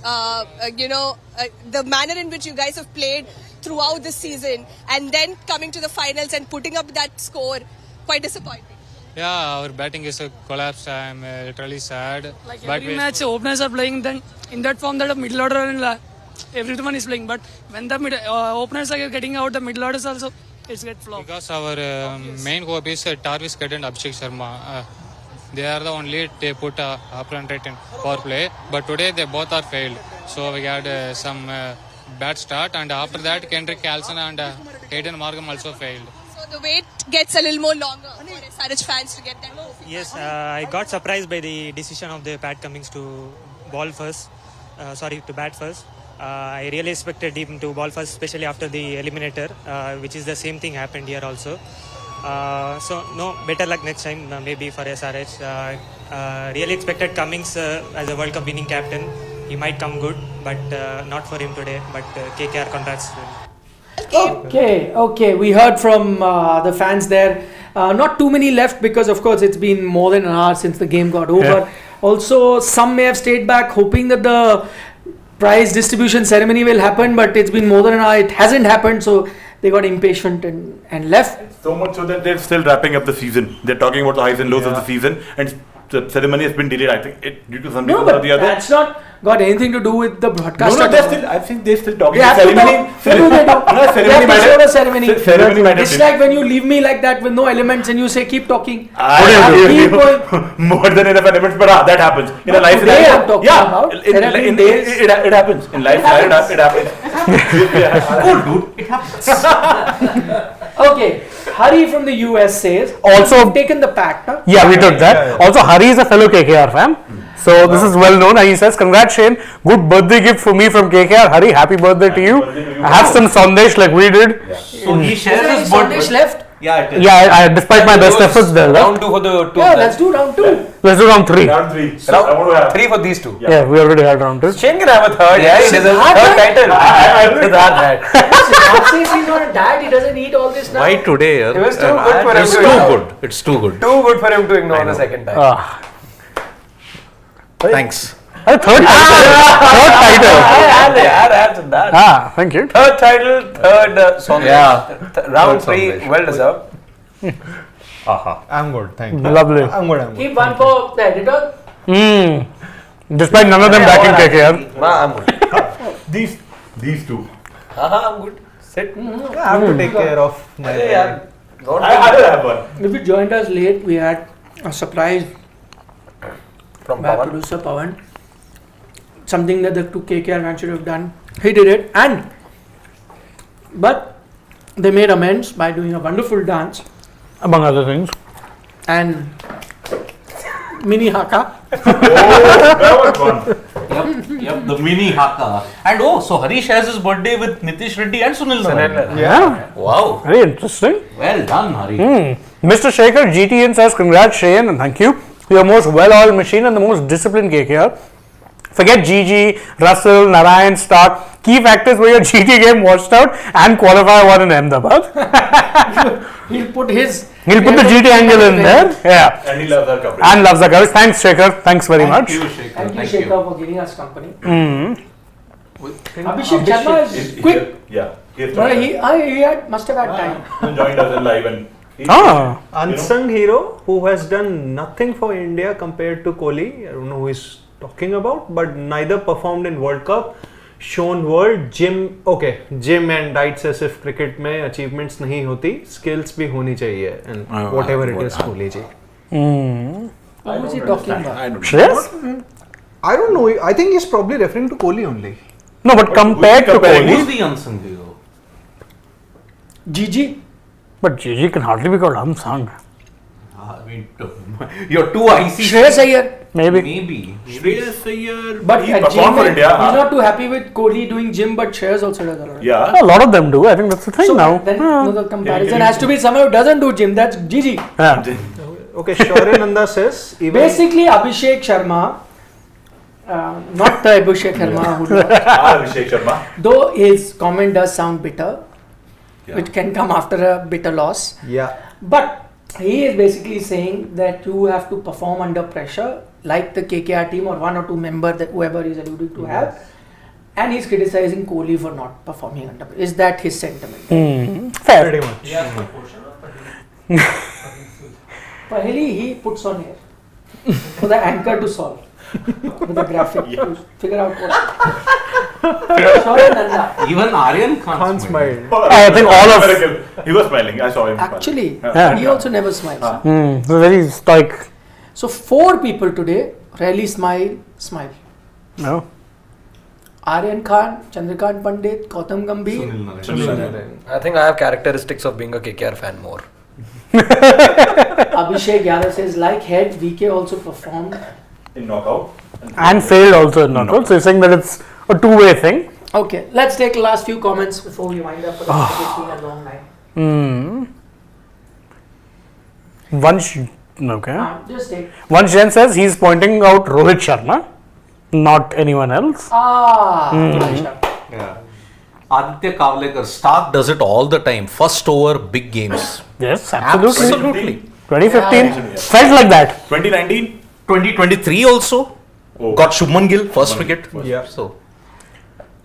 the manner in which you guys have played throughout this season and then coming to the finals and putting up that score, quite disappointing. Yeah, our batting is a collapse. I'm literally sad. Like every match, openers are playing then in that form that a middle order and everyone is playing. But when the openers are getting out, the middle orders also it's get flop. Because our main hope is Tarvis Kat and Abhishek Sharma. They are the only they put upfront rate in power play, but today they both are failed. So we had some bad start, and after that Kendrick Carlson and Hayden Morgan also failed. So the wait gets a little more longer for SRH fans to get that. Yes, I got surprised by the decision of the Pat Cummins to bat first. I really expected him to ball first, especially after the eliminator, which is the same thing happened here also. So no, better luck next time, maybe for SRH. Really expected Cummins as a World Cup winning captain. He might come good, but not for him today. But KKR congrats. Okay. We heard from the fans there. Not too many left because, of course, it's been more than an hour since the game got over. Yeah. Also, some may have stayed back hoping that the prize distribution ceremony will happen, but it's been more than an hour. It hasn't happened, so they got impatient and left. So much so that they're still wrapping up the season. They're talking about the highs and lows of the season, and the ceremony has been delayed. I think due to some reason or the other. That's not got anything to do with the broadcast. No, I think they're still talking. They have to talk. Ceremony Ceremony might have It's been. like when you leave me like that with no elements and you say keep talking. Keep going. More than enough elements, but that happens in a life scenario. It happens in life scenario. It happens. Cool, dude. It happens. Okay, Hari from the US says Also we've taken the pact. Huh? Yeah, we took that. Also, Hari is a fellow KKR fan. So this is well known. And he says, congrats Shane, good birthday gift for me from KKR. Hari, happy birthday to you. Have some sandesh like we did. So he shares his birthday. Left? Yeah, I despite my best efforts there. Round 2 for the two. Yeah, let's do round 2. Let's do round 3. Round 3. Round 3 for these two. Yeah, we already had round 2. Shane can have a third. Yeah, he deserves a third title. Siddharth says he's not a dad. He doesn't need all this now. Why today? It was too good for him. It's too good. It's too good. Too good for him to ignore the second time. Thanks. Third title. Thank you. Third title, third song. Yeah. Round 3, well deserved. I'm good, thank you. Lovely. I'm good. Keep one for the editor. Despite none of them backing KKR. I'm good. These two. I'm good. Sit. I have to take care of my. I don't have one. If you joined us late, we had a surprise from by Pawan. producer Pawan. something that the two KKR fans should have done. He did it, but they made amends by doing a wonderful dance, among other things. and mini haka. Yep, the mini haka. And so Harish has his birthday with Nitish Reddy and Sunil Narayan. Yeah. Wow. Very interesting. Well done, Hari. Mr. Shekhar GTN says, congrats Shayan and thank you. You're the most well-oiled machine and the most disciplined KKR. Forget GG, Russell, Narayan, Stark. Key factors were your GT game washed out and qualifier one in Ahmedabad. He'll put the GT angle in there. Yeah. And he loves our coverage. And loves the coverage. Thanks, Shekhar. Thanks very much. Thank you, Shekhar, for giving us company. Abhishek Abhishek Sharma is quick. Yeah. But he must have had time. Joined us in live and Unsung hero who has done nothing for India compared to Kohli. I don't know who he's talking about, but neither performed in World Cup, shown world. Gym and died से सिर्फ cricket में achievements नहीं होती, skills भी होनी चाहिए, and whatever it is, Kohli ji. What was he talking about? Shreyas? I don't know. I think he's probably referring to Kohli only. No, but compared to Kohli, Who's the unsung hero? GG. but GG can hardly be called unsung. I mean, you're too icy. Shreyas Iyer. Maybe. Shreyas Iyer, But he at performed gym, for India. he's not too happy with Kohli doing gym, but Shreyas also does a lot. Yeah. A lot of them do. I think that's the thing So now. then the comparison has to be someone who doesn't do gym. That's GG. Yeah. Okay, Shaurya Nanda says even Basically, Abhishek Sharma, not the Abhishek Sharma who Abhishek Sharma. though his comment does sound bitter, which can come after a bitter loss. Yeah. But he is basically saying that you have to perform under pressure, like the KKR team or one or two members that whoever is alluding to have. And he's criticizing Kohli for not performing under pressure. Is that his sentiment? Fair. Pretty much. Paheli he puts on here for the anchor to solve with the graphic to figure out what. Shaurya Nanda. Even Aryan can't smile. I think all of He was smiling. I saw him. Actually, smiling. he also never smiles. very stoic. So 4 people today rarely smile. No. Aryan Khan, Chandrakant Pandit, Gautam Gambhir. Sunil Narayan. I think I have characteristics of being a KKR fan more. Abhishek Yadav says, like head, VK also performed. In knockout. And failed also in knockout. So you're saying that it's a two-way thing. Okay, let's take the last few comments before we wind up for the it's been a long night. Just take. Vansh says he's pointing out Rohit Sharma, not anyone else. Yeah. Aditya Kavlekar, Stark does it all the time. First over, big games. Yes, absolutely. 2015 felt like that. 2019, 2023 also. Got Shubman Gill, first wicket. Yeah. So,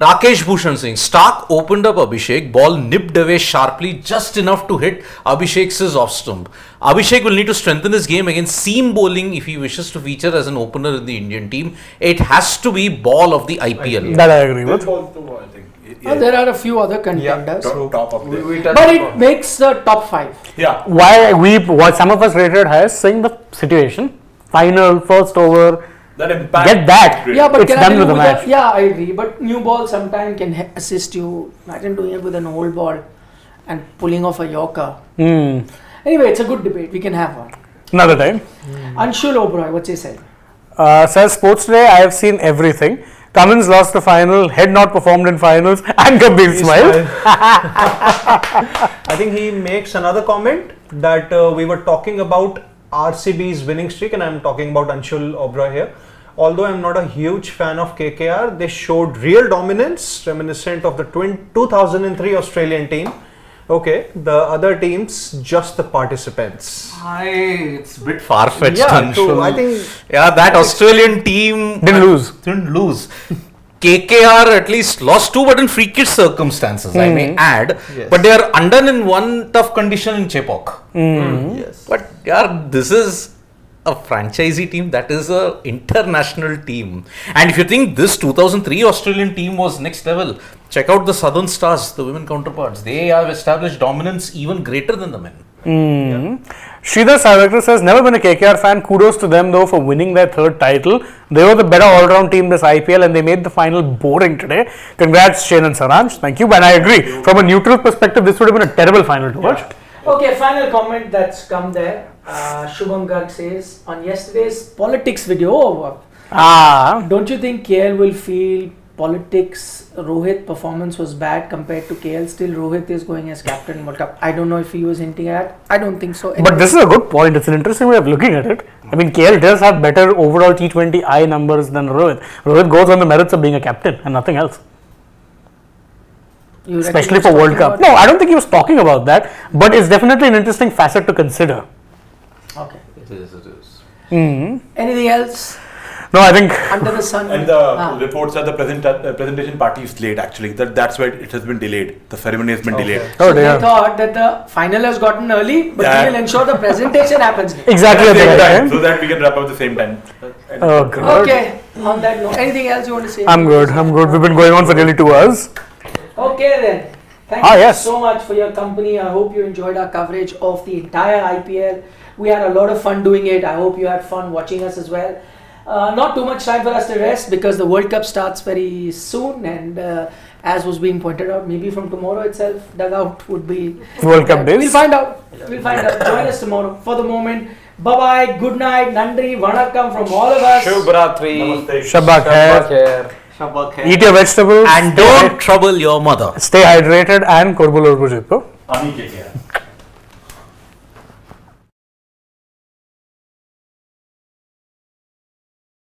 Rakesh Bhushan Singh, Stark opened up Abhishek, ball nipped away sharply, just enough to hit Abhishek's off stump. Abhishek will need to strengthen his game against seam bowling if he wishes to feature as an opener in the Indian team. It has to be ball of the IPL. That I agree with. There are a few other contenders. top of the. But it makes the top 5. Yeah. Why some of us rated highest, saying the situation, final, first over, That impact. get that. Yeah, but it's can done I with the do match. yeah, I agree. But new ball sometimes can assist you. Imagine doing it with an old ball and pulling off a Yorker. Anyway, it's a good debate. We can have one. Another time. Anshul Oberoi, what's he saying? Says Sports Today, I have seen everything. Cummins lost the final, Head not performed in finals, and Kabir smiled. I think he makes another comment that we were talking about RCB's winning streak, and I'm talking about Anshul Oberoi here. Although I'm not a huge fan of KKR, they showed real dominance reminiscent of the 2003 Australian team. Okay, the other teams, just the participants. It's a bit far-fetched. Yeah, so I think that Australian team didn't lose. KKR at least lost 2, but in freakish circumstances, I may add. Yes. But they are undone in one tough condition in Chepauk. Yes. But this is a franchisee team, that is a international team. And if you think this 2003 Australian team was next level, check out the Southern Stars, the women counterparts. They have established dominance even greater than the men. Sridhar Savakar says, never been a KKR fan. Kudos to them though for winning their third title. They were the better all-round team this IPL and they made the final boring today. Congrats, Shane and SRH. Thank you. And I agree. From a neutral perspective, this would have been a terrible final to watch. Okay, final comment that's come there. Shubham Garg says, on yesterday's politics video, don't you think KL will feel politics, Rohit performance was bad compared to KL? Still Rohit is going as captain World Cup. I don't know if he was hinting at. I don't think so. But this is a good point. It's an interesting way of looking at it. I mean, KL does have better overall T20I numbers than Rohit. Rohit goes on the merits of being a captain and nothing else. Especially for World Cup. No, I don't think he was talking about that. But it's definitely an interesting facet to consider. Okay. It is. Anything else? No, I think under the sun. And the reports are the presentation party is late actually. That's why it has been delayed. The ceremony has been delayed. So they thought that the final has gotten early, but we will ensure the presentation happens late. Exactly at the right time. So that we can wrap up at the same time. Oh, good. Okay. On that note, anything else you want to say? I'm good. We've been going on for nearly 2 hours. Okay then. Thank you so much for your company. I hope you enjoyed our coverage of the entire IPL. We had a lot of fun doing it. I hope you had fun watching us as well. Not too much time for us to rest because the World Cup starts very soon, and as was being pointed out, maybe from tomorrow itself, dugout would be World Cup days. We'll find out. Join us tomorrow. For the moment, bye bye, good night, Nandri, Vanakkam from all of us. Shubhratri. Shabak Khair. Eat your vegetables. And don't trouble your mother. Stay hydrated and Korbul Urbu Jitpo. Ani KKR.